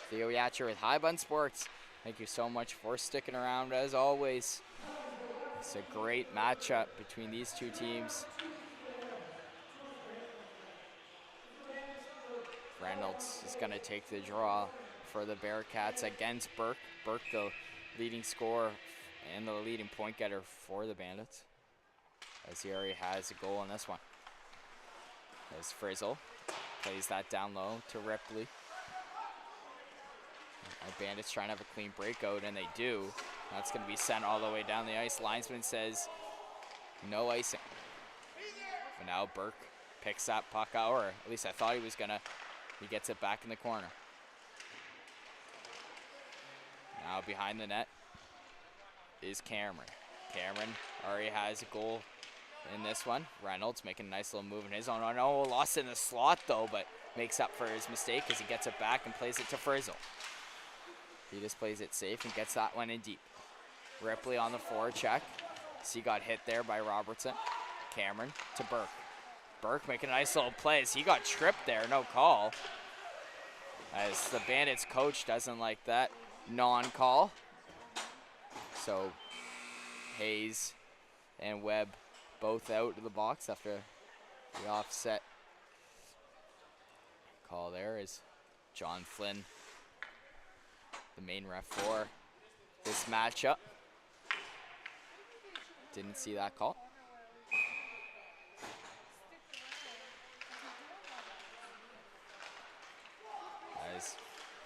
Theo Yatcher with High Bun Sports. Thank you so much for sticking around as always. It's a great matchup between these two teams. Reynolds is going to take the draw for the Bearcats against Burke. Burke, the leading scorer and the leading point getter for the Bandits, as he already has a goal in this one. As Frizzle plays that down low to Ripley. The Bandits trying to have a clean breakout, and they do. That's going to be sent all the way down the ice. Linesman says no icing. But now Burke picks that puck out, or at least I thought he was going to. He gets it back in the corner. Now behind the net is Cameron. Cameron already has a goal in this one. Reynolds making a nice little move in his own. Oh no, lost in the slot though, but makes up for his mistake as he gets it back and plays it to Frizzle. He just plays it safe and gets that one in deep. Ripley on the forecheck. He got hit there by Robertson. Cameron to Burke. Burke making a nice little play as he got tripped there, no call. as the Bandits coach doesn't like that non-call. So Hayes and Webb both out of the box after the offset call there is John Flynn, the main ref for this matchup. Didn't see that call. As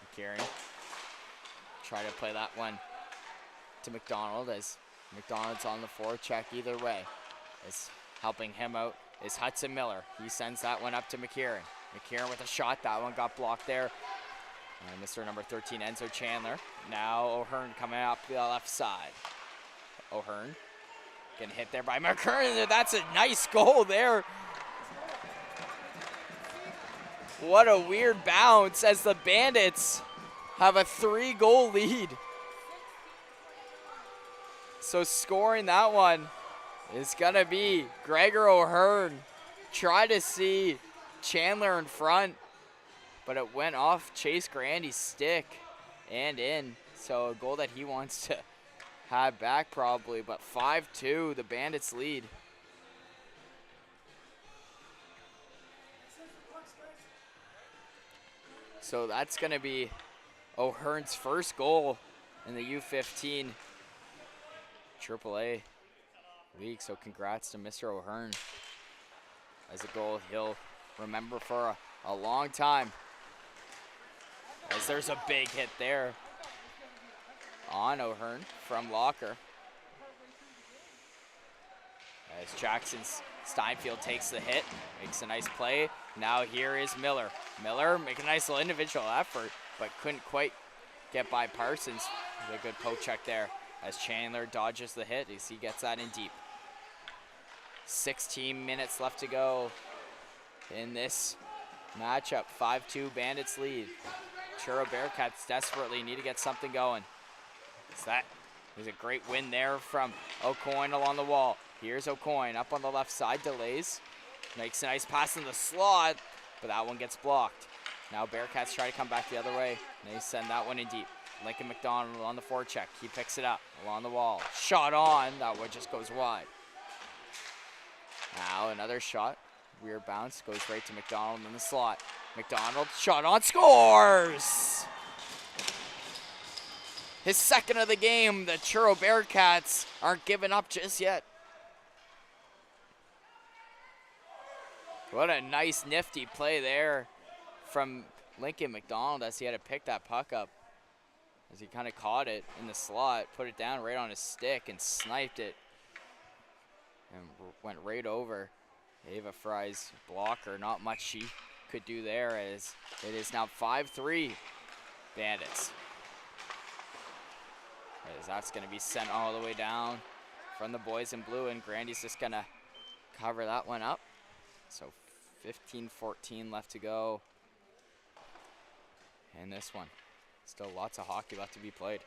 McCarron try to play that one to McDonald, as McDonald's on the forecheck either way. As helping him out is Hudson Miller. He sends that one up to McCarron. McCarron with a shot. That one got blocked there. And Mr. number 13, Enzo Chandler. Now O'Hearn coming up the left side. O'Hearn getting hit there by McCarron. That's a nice goal there. What a weird bounce as the Bandits have a 3-goal lead. So scoring that one is gonna be Gregor O'Hearn. Try to see Chandler in front, but it went off Chase Grandy's stick and in. So a goal that he wants to have back probably, but 5-2, the Bandits lead. So that's gonna be O'Hearn's first goal in the U15 AAA league. So congrats to Mr. O'Hearn. As a goal he'll remember for a long time. As there's a big hit there on O'Hearn from Locker. As Jackson Steinfield takes the hit, makes a nice play. Now here is Miller. Miller making a nice little individual effort, but couldn't quite get by Parsons. A good poke check there as Chandler dodges the hit as he gets that in deep. 16 minutes left to go in this matchup. 5-2 Bandits lead. Turo Bearcats desperately need to get something going. So that was a great win there from O'Coin along the wall. Here's O'Coin up on the left side, delays. Makes a nice pass in the slot, but that one gets blocked. Now Bearcats try to come back the other way, and they send that one in deep. Lincoln McDonald on the forecheck. He picks it up along the wall. Shot on, that one just goes wide. Now another shot, weird bounce, goes right to McDonald in the slot. McDonald, shot on, scores! His second of the game. The Turo Bearcats aren't giving up just yet. What a nice nifty play there from Lincoln McDonald as he had to pick that puck up. As he kind of caught it in the slot, put it down right on his stick and sniped it. And went right over Ava Fry's blocker. Not much she could do there as it is now 5-3 Bandits. As that's going to be sent all the way down from the boys in blue, and Grandy's just going to cover that one up. So 15-14 left to go in this one. Still lots of hockey left to be played.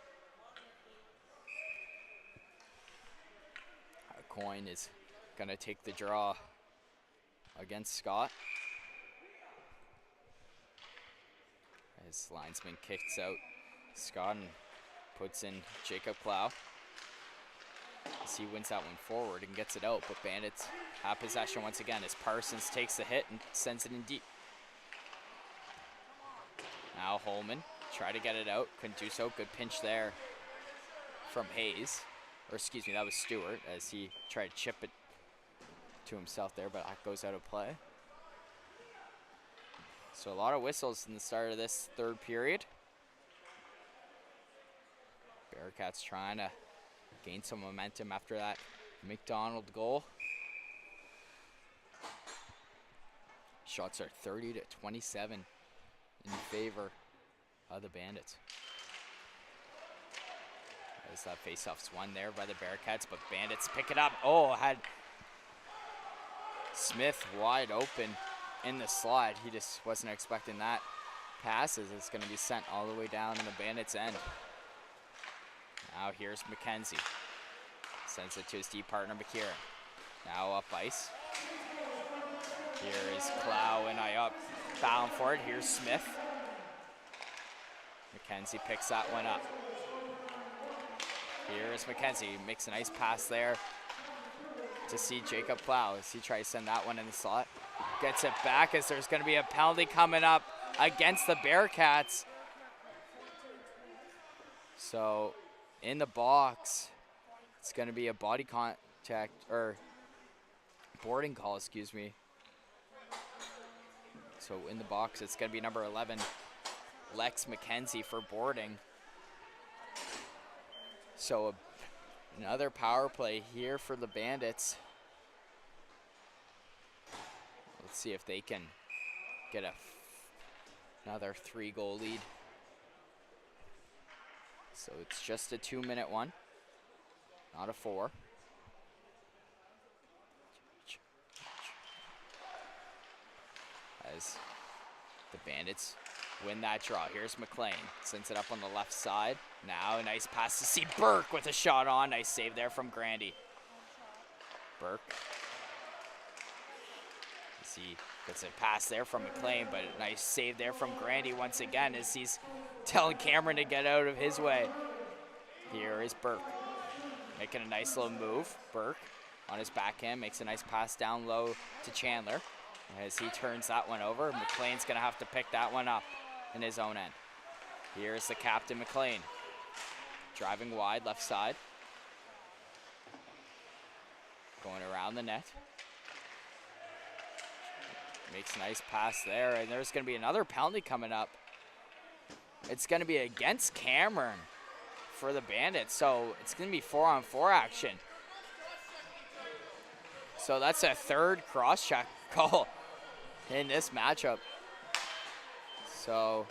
Coin is gonna take the draw against Scott. His linesman kicks out Scott and puts in Jacob Clow. As he wins that one forward and gets it out, but Bandits have possession once again as Parsons takes the hit and sends it in deep. Now Holman try to get it out, couldn't do so. Good pinch there from Hayes, or excuse me, that was Stewart as he tried to chip it to himself there, but that goes out of play. So a lot of whistles in the start of this third period. Bearcats trying to gain some momentum after that McDonald goal. Shots are 30-27 in favor of the Bandits. As that faceoff's won there by the Bearcats, but Bandits pick it up. Oh, had Smith wide open in the slot. He just wasn't expecting that pass as it's going to be sent all the way down in the Bandits' end. Now here's McKenzie. Sends it to his deep partner, McKieran. Now up ice. Here is Clow and I up, bound for it. Here's Smith. McKenzie picks that one up. Here's McKenzie, makes a nice pass there to see Jacob Plow as he tries to send that one in the slot. Gets it back as there's going to be a penalty coming up against the Bearcats. So in the box, it's going to be a body contact, or boarding call, excuse me. So in the box, it's going to be number 11, Lex McKenzie, for boarding. So another power play here for the Bandits. Let's see if they can get another 3-goal lead. So it's just a 2-minute one, not a 4. As the Bandits win that draw. Here's McLean, sends it up on the left side. Now a nice pass to see Burke with a shot on. Nice save there from Grandy. Burke. He gets a pass there from McLean, but a nice save there from Grandy once again as he's telling Cameron to get out of his way. Here is Burke, making a nice little move. Burke on his backhand makes a nice pass down low to Chandler. As he turns that one over, McLean's gonna have to pick that one up in his own end. Here's the captain, McLean, driving wide left side, going around the net. Makes a nice pass there, and there's going to be another penalty coming up. It's going to be against Cameron for the Bandits, so it's going to be 4-on-4 action. So that's a third cross-check call in this matchup. So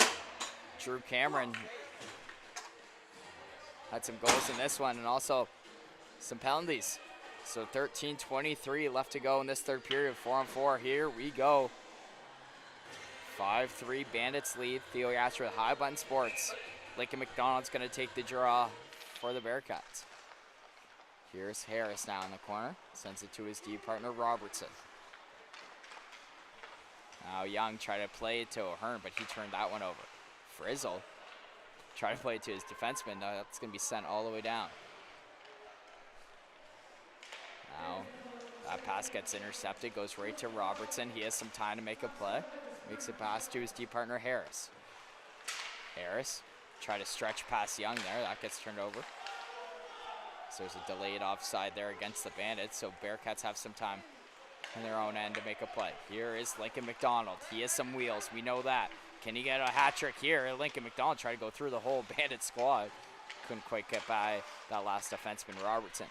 Drew Cameron had some goals in this one and also some penalties. So 13:23 left to go in this third period, 4-on-4. Here we go. 5-3 Bandits lead. Theo Yasser with High Button Sports. Lincoln McDonald's going to take the draw for the Bearcats. Here's Harris now in the corner. Sends it to his D partner, Robertson. Now Young tried to play it to O'Hearn, but he turned that one over. Frizzle tried to play it to his defenseman. That's going to be sent all the way down. Now that pass gets intercepted, goes right to Robertson. He has some time to make a play. Makes it pass to his D partner, Harris. Harris try to stretch past Young there. That gets turned over. So there's a delayed offside there against the Bandits. So Bearcats have some time in their own end to make a play. Here is Lincoln McDonald. He has some wheels. We know that. Can he get a hat trick here? Lincoln McDonald tried to go through the whole Bandit squad. Couldn't quite get by that last defenseman, Robertson.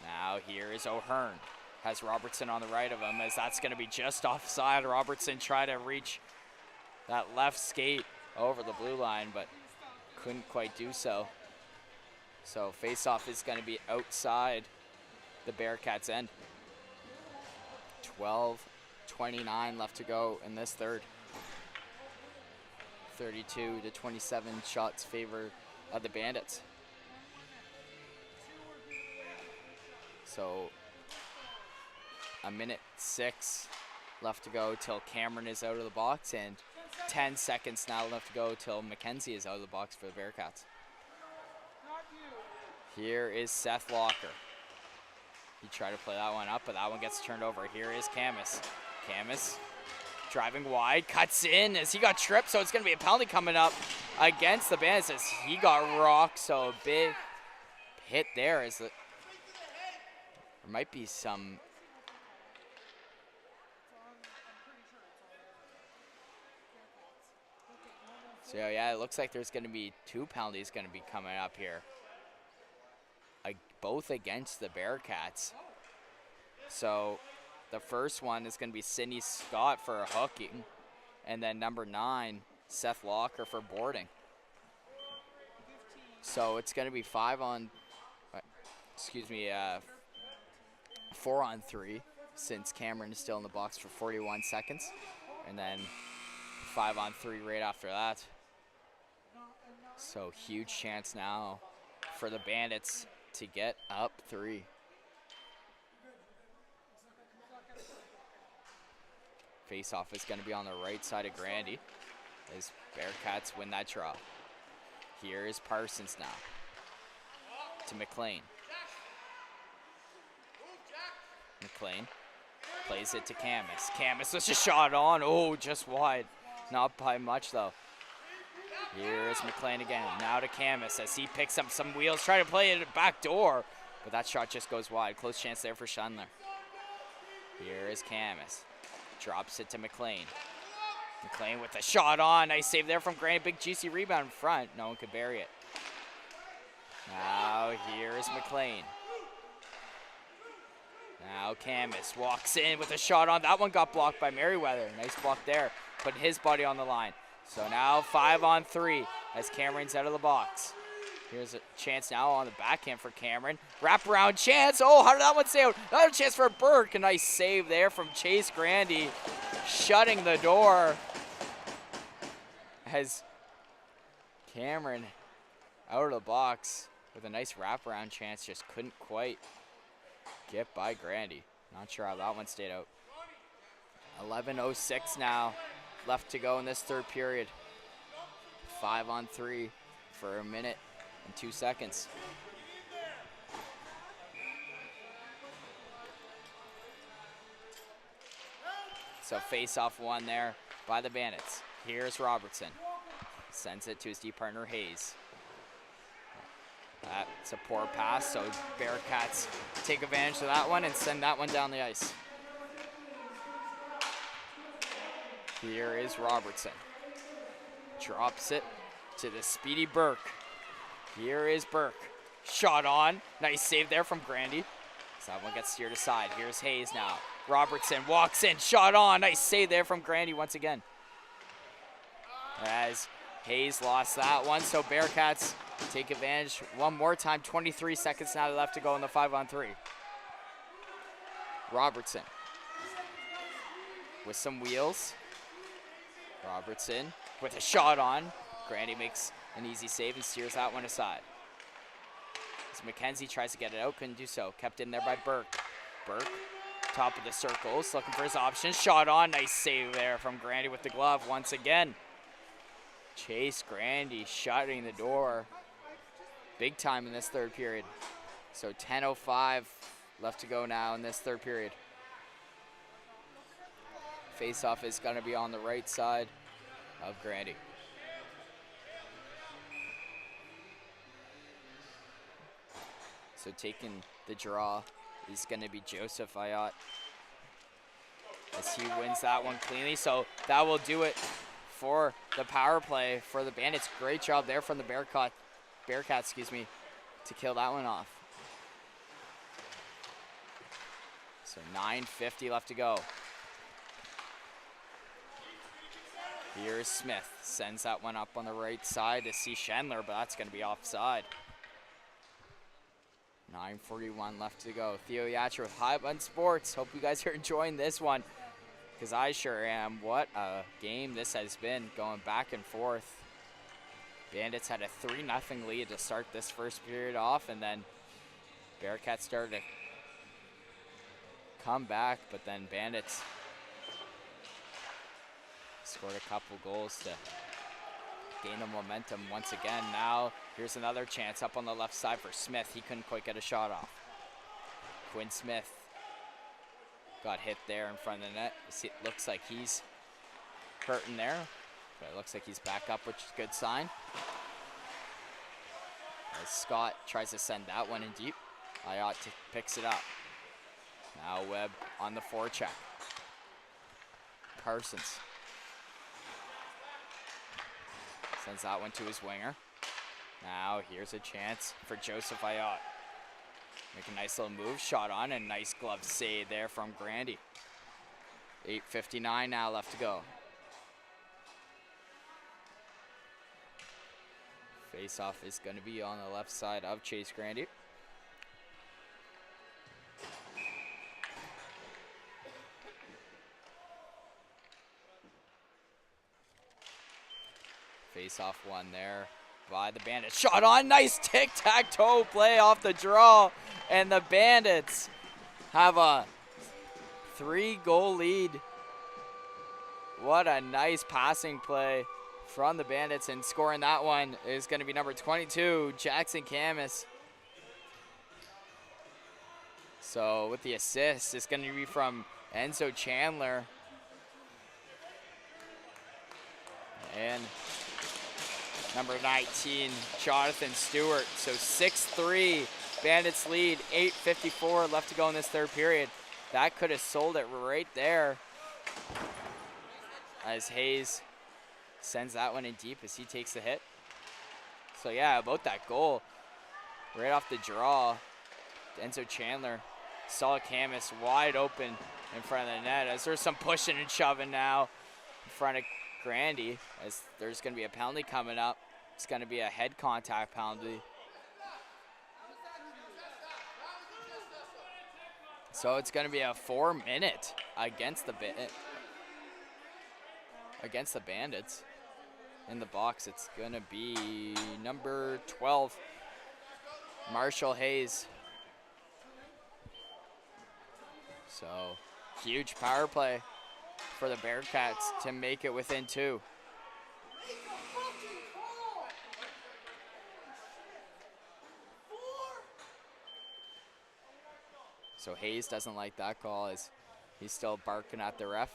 Now here is O'Hearn. Has Robertson on the right of him as that's going to be just offside. Robertson tried to reach that left skate over the blue line, but couldn't quite do so. So face-off is going to be outside the Bearcats' end. 12:29 left to go in this third. 32-27 shots favor of the Bandits. So 1:06 left to go till Cameron is out of the box, and 10 seconds now left to go till McKenzie is out of the box for the Bearcats. Here is Seth Locker. He tried to play that one up, but that one gets turned over. Here is Camus. Camus driving wide, cuts in as he got tripped, so it's going to be a penalty coming up against the Bandits as he got rocked. So a big hit there. There might be some... So yeah, it looks like there's going to be 2 penalties going to be coming up here. Both against the Bearcats. So the first one is going to be Sidney Scott for hooking, and then number 9, Seth Locker, for boarding. So it's going to be 4-on-3 since Cameron is still in the box for 41 seconds, and then 5-on-3 right after that. So huge chance now for the Bandits to get up 3. Face-off is going to be on the right side of Grandy. as Bearcats win that draw. Here is Parsons now to McLean. McLean plays it to Camus. Camus with a shot on. Oh, just wide. Not by much, though. Here is McLean again. Now to Camus as he picks up some wheels. Trying to play it back door. But that shot just goes wide. Close chance there for Schindler. Here is Camus. Drops it to McLean. McLean with a shot on. Nice save there from Grant. Big juicy rebound in front. No one could bury it. Now here is McLean. Now Camus walks in with a shot on. That one got blocked by Merriweather. Nice block there. Putting his body on the line. So now 5-on-3 as Cameron's out of the box. Here's a chance now on the backhand for Cameron. Wraparound chance. Oh, how did that one stay out? Another chance for Burke. A nice save there from Chase Grandy. Shutting the door. As Cameron out of the box with a nice wraparound chance. Just couldn't quite get by Grandy. Not sure how that one stayed out. 11:06 now left to go in this third period. 5-on-3 for a minute and 2 seconds. So face-off one there by the Bandits. Here's Robertson. Sends it to his D partner Hayes. That's a poor pass, so Bearcats take advantage of that one and send that one down the ice. Here is Robertson. Drops it to the speedy Burke. Here is Burke. Shot on. Nice save there from Grandy. So that one gets steered aside. Here's Hayes now. Robertson walks in. Shot on. Nice save there from Grandy once again. As Hayes lost that one, so Bearcats take advantage one more time. 23 seconds now left to go in the 5-on-3. Robertson with some wheels. Robertson with a shot on. Grandy makes an easy save and steers that one aside. As McKenzie tries to get it out, couldn't do so. Kept in there by Burke. Burke, top of the circles, looking for his options. Shot on, nice save there from Grandy with the glove once again. Chase Grandy shutting the door big time in this third period. So 10:05 left to go now in this third period. Face-off is going to be on the right side of Grandy. So taking the draw is going to be Joseph Ayat as he wins that one cleanly. So that will do it for the power play for the Bandits. Great job there from the Bearcats, to kill that one off. So 9:50 left to go. Here's Smith. Sends that one up on the right side to see Schendler, but that's going to be offside. 9:41 left to go. Theo Yatra with High Bun Sports. Hope you guys are enjoying this one, because I sure am. What a game this has been, going back and forth. Bandits had a 3-0 lead to start this first period off, and then Bearcats started to come back, but then Bandits scored a couple goals to gain the momentum once again. Now here's another chance up on the left side for Smith. He couldn't quite get a shot off. Quinn Smith got hit there in front of the net. It looks like he's hurting there, but it looks like he's back up, which is a good sign. As Scott tries to send that one in deep, Ayat picks it up. Now Webb on the forecheck. Parsons sends that one to his winger. Now here's a chance for Joseph Ayat. Make a nice little move, shot on, and nice glove save there from Grandy. 8:59 now left to go. Face-off is going to be on the left side of Chase Grandy. Face-off one there by the Bandits. Shot on, nice tic-tac-toe play off the draw. And the Bandits have a 3-goal lead. What a nice passing play from the Bandits, and scoring that one is going to be number 22, Jackson Camus. So with the assist, it's going to be from Enzo Chandler. And number 19, Jonathan Stewart. So 6-3, Bandits lead, 8:54 left to go in this third period. That could have sold it right there, as Hayes sends that one in deep as he takes the hit. So yeah, about that goal, right off the draw, Enzo Chandler saw Camus wide open in front of the net, as there's some pushing and shoving now in front of Grandy, as there's going to be a penalty coming up. It's going to be a head contact penalty. So it's going to be a 4-minute against the Bandits. In the box, it's going to be number 12, Marshall Hayes. So huge power play for the Bearcats to make it within 2. So Hayes doesn't like that call, as he's still barking at the ref.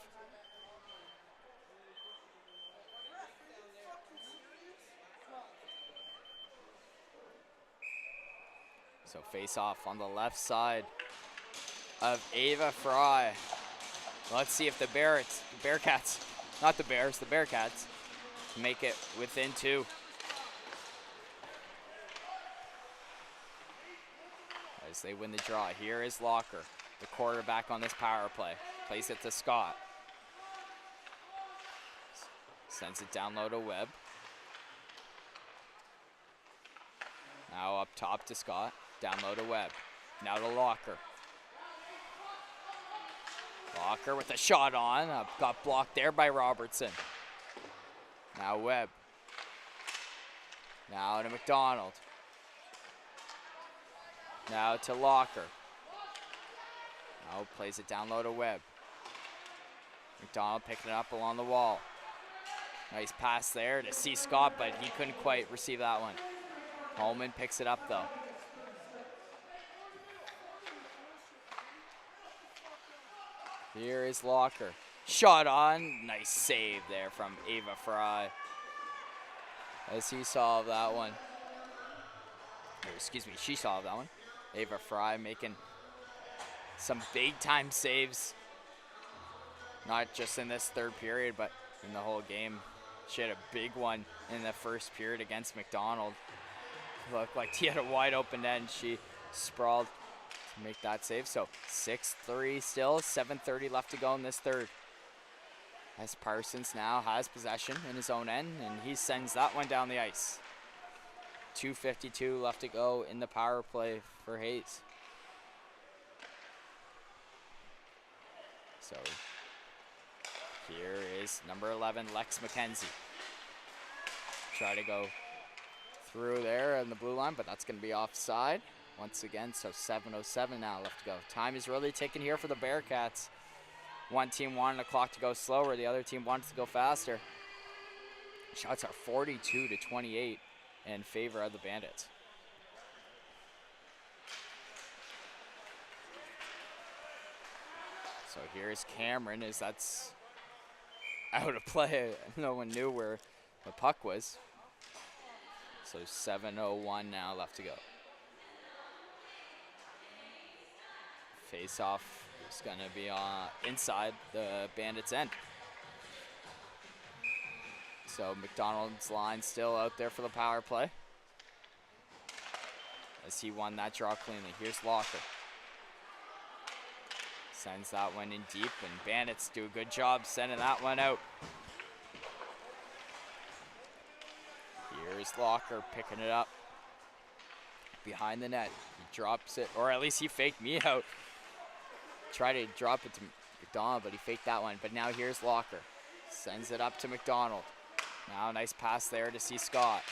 So face off on the left side of Ava Fry. Let's see if the Bearcats, not the Bears, the Bearcats, make it within 2. As they win the draw. Here is Locker, the quarterback on this power play. Plays it to Scott. Sends it down low to Webb. Now up top to Scott. Down low to Webb. Now to Locker. Locker with a shot on. Got blocked there by Robertson. Now Webb. Now to McDonald. Now to Locker. Now plays it down low to Webb. McDonald picking it up along the wall. Nice pass there to see Scott, but he couldn't quite receive that one. Holman picks it up though. Here is Locker. Shot on. Nice save there from Ava Fry, as he solved that one. Or, excuse me, she solved that one. Ava Fry making some big-time saves, not just in this third period, but in the whole game. She had a big one in the first period against McDonald. Looked like he had a wide open end. She sprawled to make that save. So 6-3 still, 7:30 left to go in this third. As Parsons now has possession in his own end, and he sends that one down the ice. 2:52 left to go in the power play for Hayes. So here is number 11, Lex McKenzie. Try to go through there in the blue line, but that's going to be offside once again. So 7:07 now left to go. Time is really ticking here for the Bearcats. One team wanted the clock to go slower, the other team wants to go faster. Shots are 42-28 in favor of the Bandits. So here's Cameron, as that's out of play. No one knew where the puck was. So 7:01 now left to go. Face off is going to be inside the Bandits' end. So McDonald's line still out there for the power play, as he won that draw cleanly. Here's Locker. Sends that one in deep, and Bandits do a good job sending that one out. Here's Locker picking it up behind the net. He drops it, or at least he faked me out. Tried to drop it to McDonald, but he faked that one. But now here's Locker. Sends it up to McDonald. Now nice pass there to see Scott.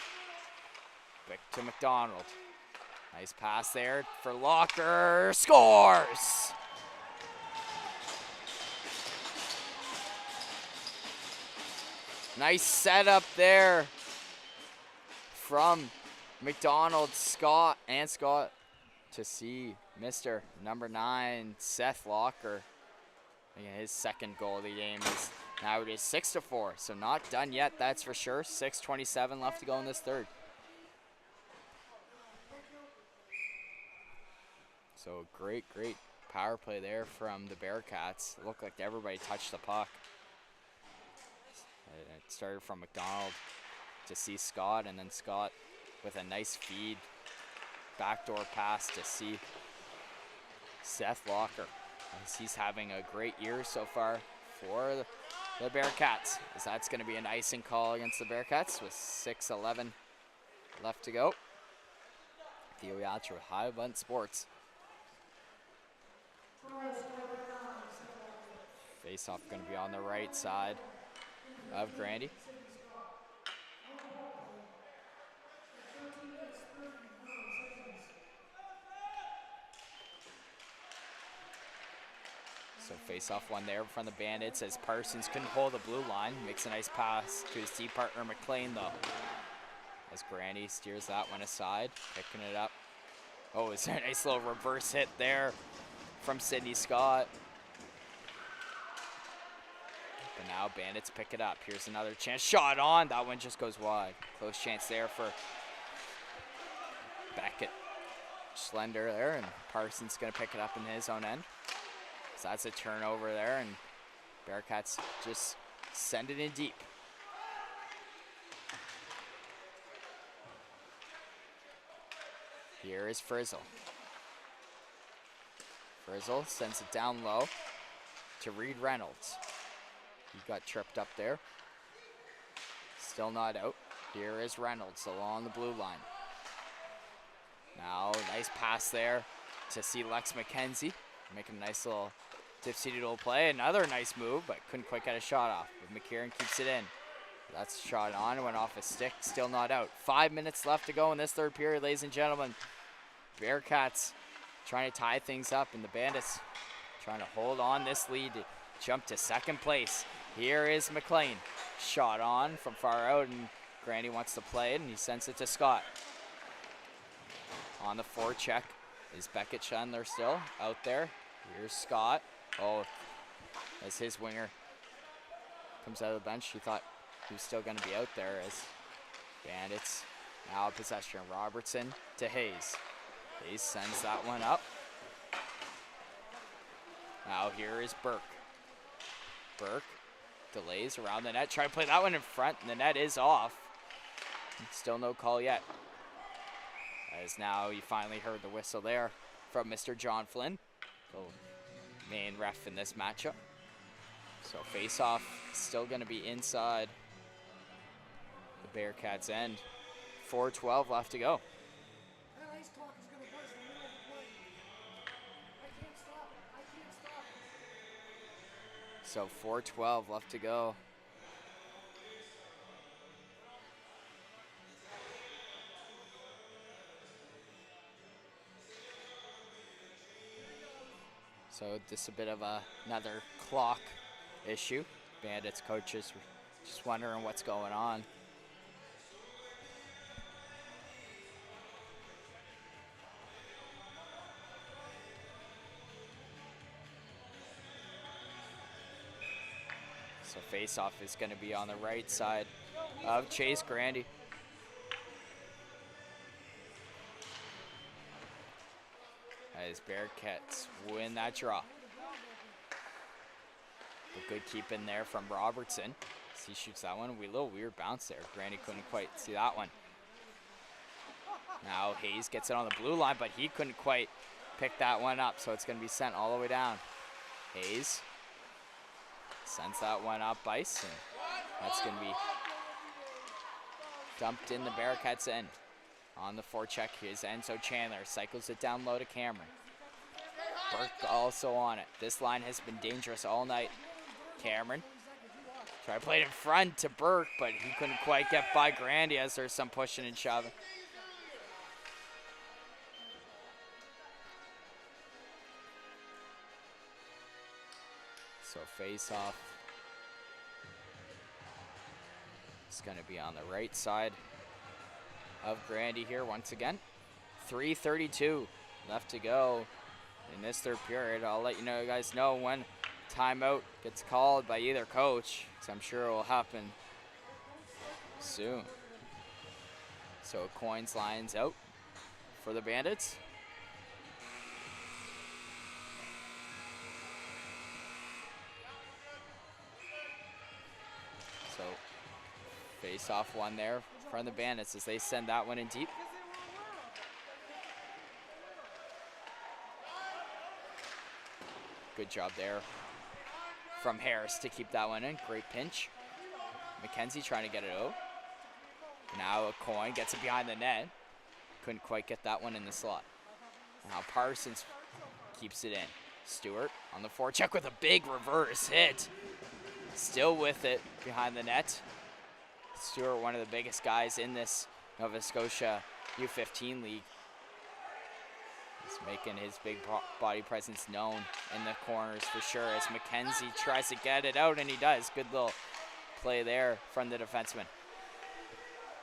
Back to McDonald. Nice pass there for Locker. Scores! Nice setup there from McDonald, Scott to see Mr. number 9, Seth Locker. Again, his second goal of the game is now it is 6-4. So not done yet, that's for sure. 6:27 left to go in this third. So great power play there from the Bearcats. It looked like everybody touched the puck. It started from McDonald to see Scott, and then Scott with a nice feed. Backdoor pass to see Seth Locker. As he's having a great year so far for the Bearcats. As that's going to be an icing call against the Bearcats with 6:11 left to go. Theo Yatra with High Bunt Sports. Face-off going to be on the right side of Grandy. So face-off one there from the Bandits as Parsons couldn't hold the blue line. Makes a nice pass to his team partner McLean though. As Grandy steers that one aside, picking it up. Oh, is there a nice little reverse hit there from Sidney Scott. But now Bandits pick it up. Here's another chance. Shot on. That one just goes wide. Close chance there for Beckett. Schlender there, and Parsons going to pick it up in his own end. So that's a turnover there, and Bearcats just send it in deep. Here is Frizzle. Frizzle sends it down low to Reed Reynolds. He got tripped up there. Still not out. Here is Reynolds along the blue line. Now, nice pass there to see Lex McKenzie. Making a nice little dipsy-doodle play. Another nice move, but couldn't quite get a shot off. But McKieran keeps it in. That's shot on, went off his stick, still not out. 5 minutes left to go in this third period, ladies and gentlemen. Bearcats trying to tie things up, and the Bandits trying to hold on this lead to jump to second place. Here is McLean. Shot on from far out, and Grandy wants to play it, and he sends it to Scott. On the forecheck is Beckett Chandler still out there. Here's Scott. Oh, as his winger comes out of the bench, he thought he was still going to be out there as Bandits now possession. Robertson to Hayes. Hayes sends that one up. Now here is Burke. Burke delays around the net. Try to play that one in front, and the net is off. Still no call yet. As now you finally heard the whistle there from Mr. John Flynn, the main ref in this matchup. So face-off still going to be inside the Bearcats' end. 4:12 left to go. So 4:12 left to go. So just a bit of another clock issue. Bandits coaches just wondering what's going on. So face-off is going to be on the right side of Chase Grandy. As Bearcats win that draw. But good keep in there from Robertson. As he shoots that one. A little weird bounce there. Grandy couldn't quite see that one. Now Hayes gets it on the blue line, but he couldn't quite pick that one up, so it's going to be sent all the way down. Hayes sends that one up ice, and that's going to be dumped in the Bearcats' end. On the forecheck, here's Enzo Chandler. Cycles it down low to Cameron. Burke also on it. This line has been dangerous all night. Cameron tried to play it in front to Burke, but he couldn't quite get by Grandy as there's some pushing and shoving. So face off It's going to be on the right side of Grandy here once again. 3:32 left to go in this third period. I'll let you guys know when timeout gets called by either coach, because I'm sure it will happen soon. So Coins lines out for the Bandits. So face off one there from the Bandits as they send that one in deep. Good job there from Harris to keep that one in. Great pinch. McKenzie trying to get it out. Now a Coin gets it behind the net. Couldn't quite get that one in the slot. Now Parsons keeps it in. Stewart on the forecheck with a big reverse hit. Still with it behind the net. Stewart, one of the biggest guys in this Nova Scotia U15 league. He's making his big body presence known in the corners for sure as McKenzie tries to get it out, and he does. Good little play there from the defenseman.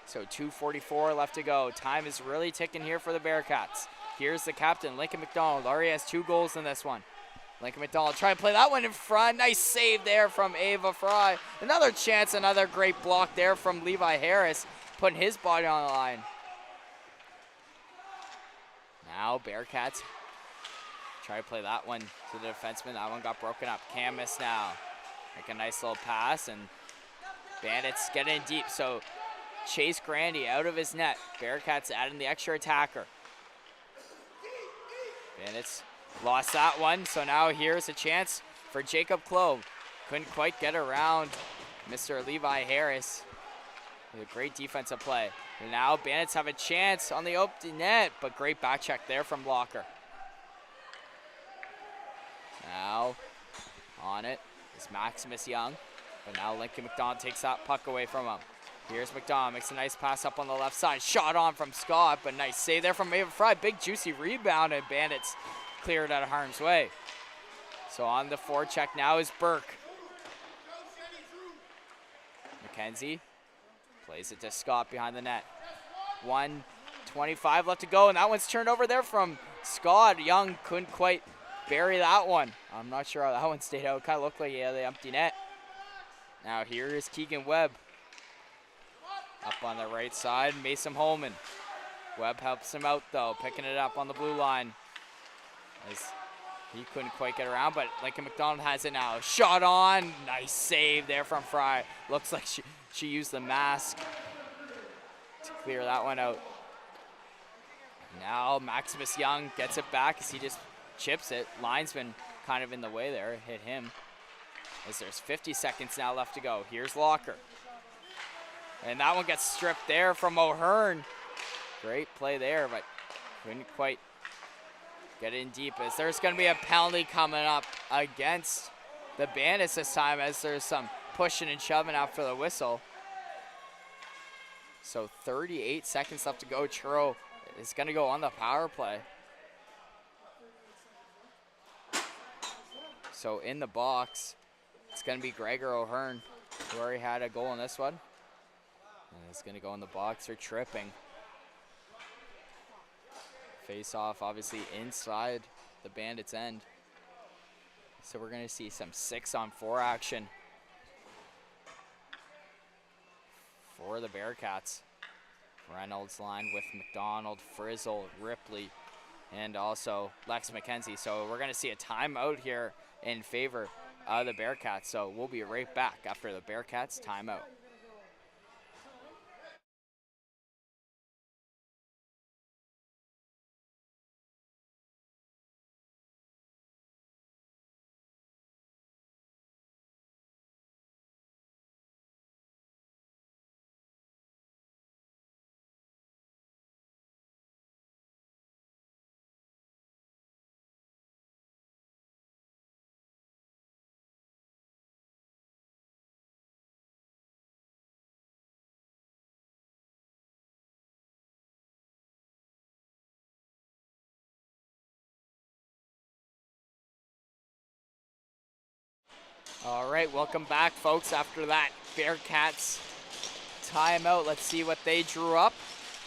So 2:44 left to go. Time is really ticking here for the Bearcats. Here's the captain, Lincoln McDonald. Already has 2 goals in this one. Lincoln McDonald trying to play that one in front. Nice save there from Ava Fry. Another chance, another great block there from Levi Harris, putting his body on the line. Now Bearcats try to play that one to the defenseman. That one got broken up. Camus now make a nice little pass, and Bandits get in deep. So Chase Grandy out of his net. Bearcats adding the extra attacker. Bandits lost that one, so now here's a chance for Jacob Clove. Couldn't quite get around Mr. Levi Harris with a great defensive play. And now Bandits have a chance on the open net, but great back check there from Blocker. Now on it is Maximus Young, but now Lincoln McDonald takes that puck away from him. Here's McDonald, makes a nice pass up on the left side. Shot on from Scott, but nice save there from Ava Fry. Big juicy rebound, and Bandits cleared out of harm's way. So on the forecheck now is Burke. McKenzie plays it to Scott behind the net. 1:25 left to go, and that one's turned over there from Scott. Young couldn't quite bury that one. I'm not sure how that one stayed out. Kind of looked like he had the empty net. Now here is Keegan Webb. Up on the right side, Mason Holman. Webb helps him out though, picking it up on the blue line. As he couldn't quite get around, but Lincoln McDonald has it now. Shot on, nice save there from Fry. Looks like she used the mask to clear that one out. Now Maximus Young gets it back as he just chips it. Linesman kind of in the way there, hit him. As there's 50 seconds now left to go. Here's Locker. And that one gets stripped there from O'Hearn. Great play there, but couldn't quite get in deep, as there's going to be a penalty coming up against the Bandits this time, as there's some pushing and shoving after the whistle. So 38 seconds left to go. Turo is going to go on the power play. So in the box, it's going to be Gregor O'Hearn, who already had a goal in this one. And it's going to go in the box for tripping. Face off obviously inside the Bandits' end. So we're going to see some 6-on-4 action for the Bearcats. Reynolds line with McDonald, Frizzle, Ripley, and also Lex McKenzie. So we're going to see a timeout here in favor of the Bearcats. So we'll be right back after the Bearcats timeout. All right, welcome back, folks, after that Bearcats timeout. Let's see what they drew up.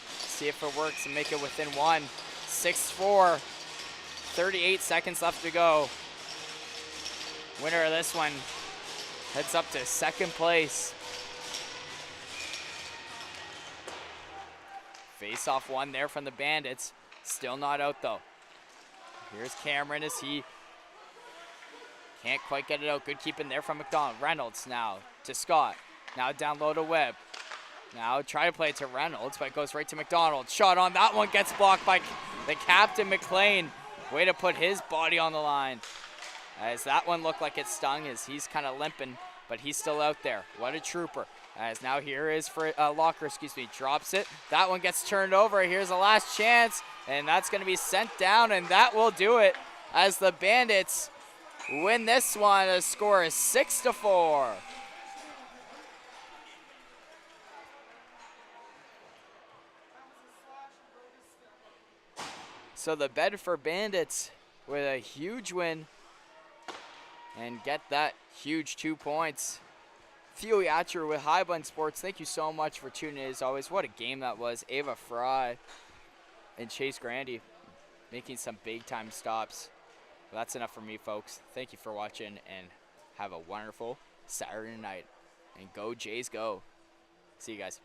See if it works and make it within one. 6-4. 38 seconds left to go. Winner of this one heads up to second place. Face-off one there from the Bandits. Still not out though. Here's Cameron as he can't quite get it out. Good keeping there from McDonald. Reynolds now to Scott. Now down low to Webb. Now try to play it to Reynolds, but it goes right to McDonald. Shot on that one gets blocked by the captain, McLean. Way to put his body on the line. As that one looked like it stung as he's kind of limping, but he's still out there. What a trooper. As now here is for Locker, drops it. That one gets turned over. Here's the last chance, and that's going to be sent down, and that will do it as the Bandits win this one. The score is 6-4. So the Bedford Bandits with a huge win and get that huge 2 points. Theo Yatcher with Highbund Sports, thank you so much for tuning in as always. What a game that was. Ava Fry and Chase Grandy making some big time stops. Well, that's enough for me, folks. Thank you for watching and have a wonderful Saturday night. And go Jays go. See you guys.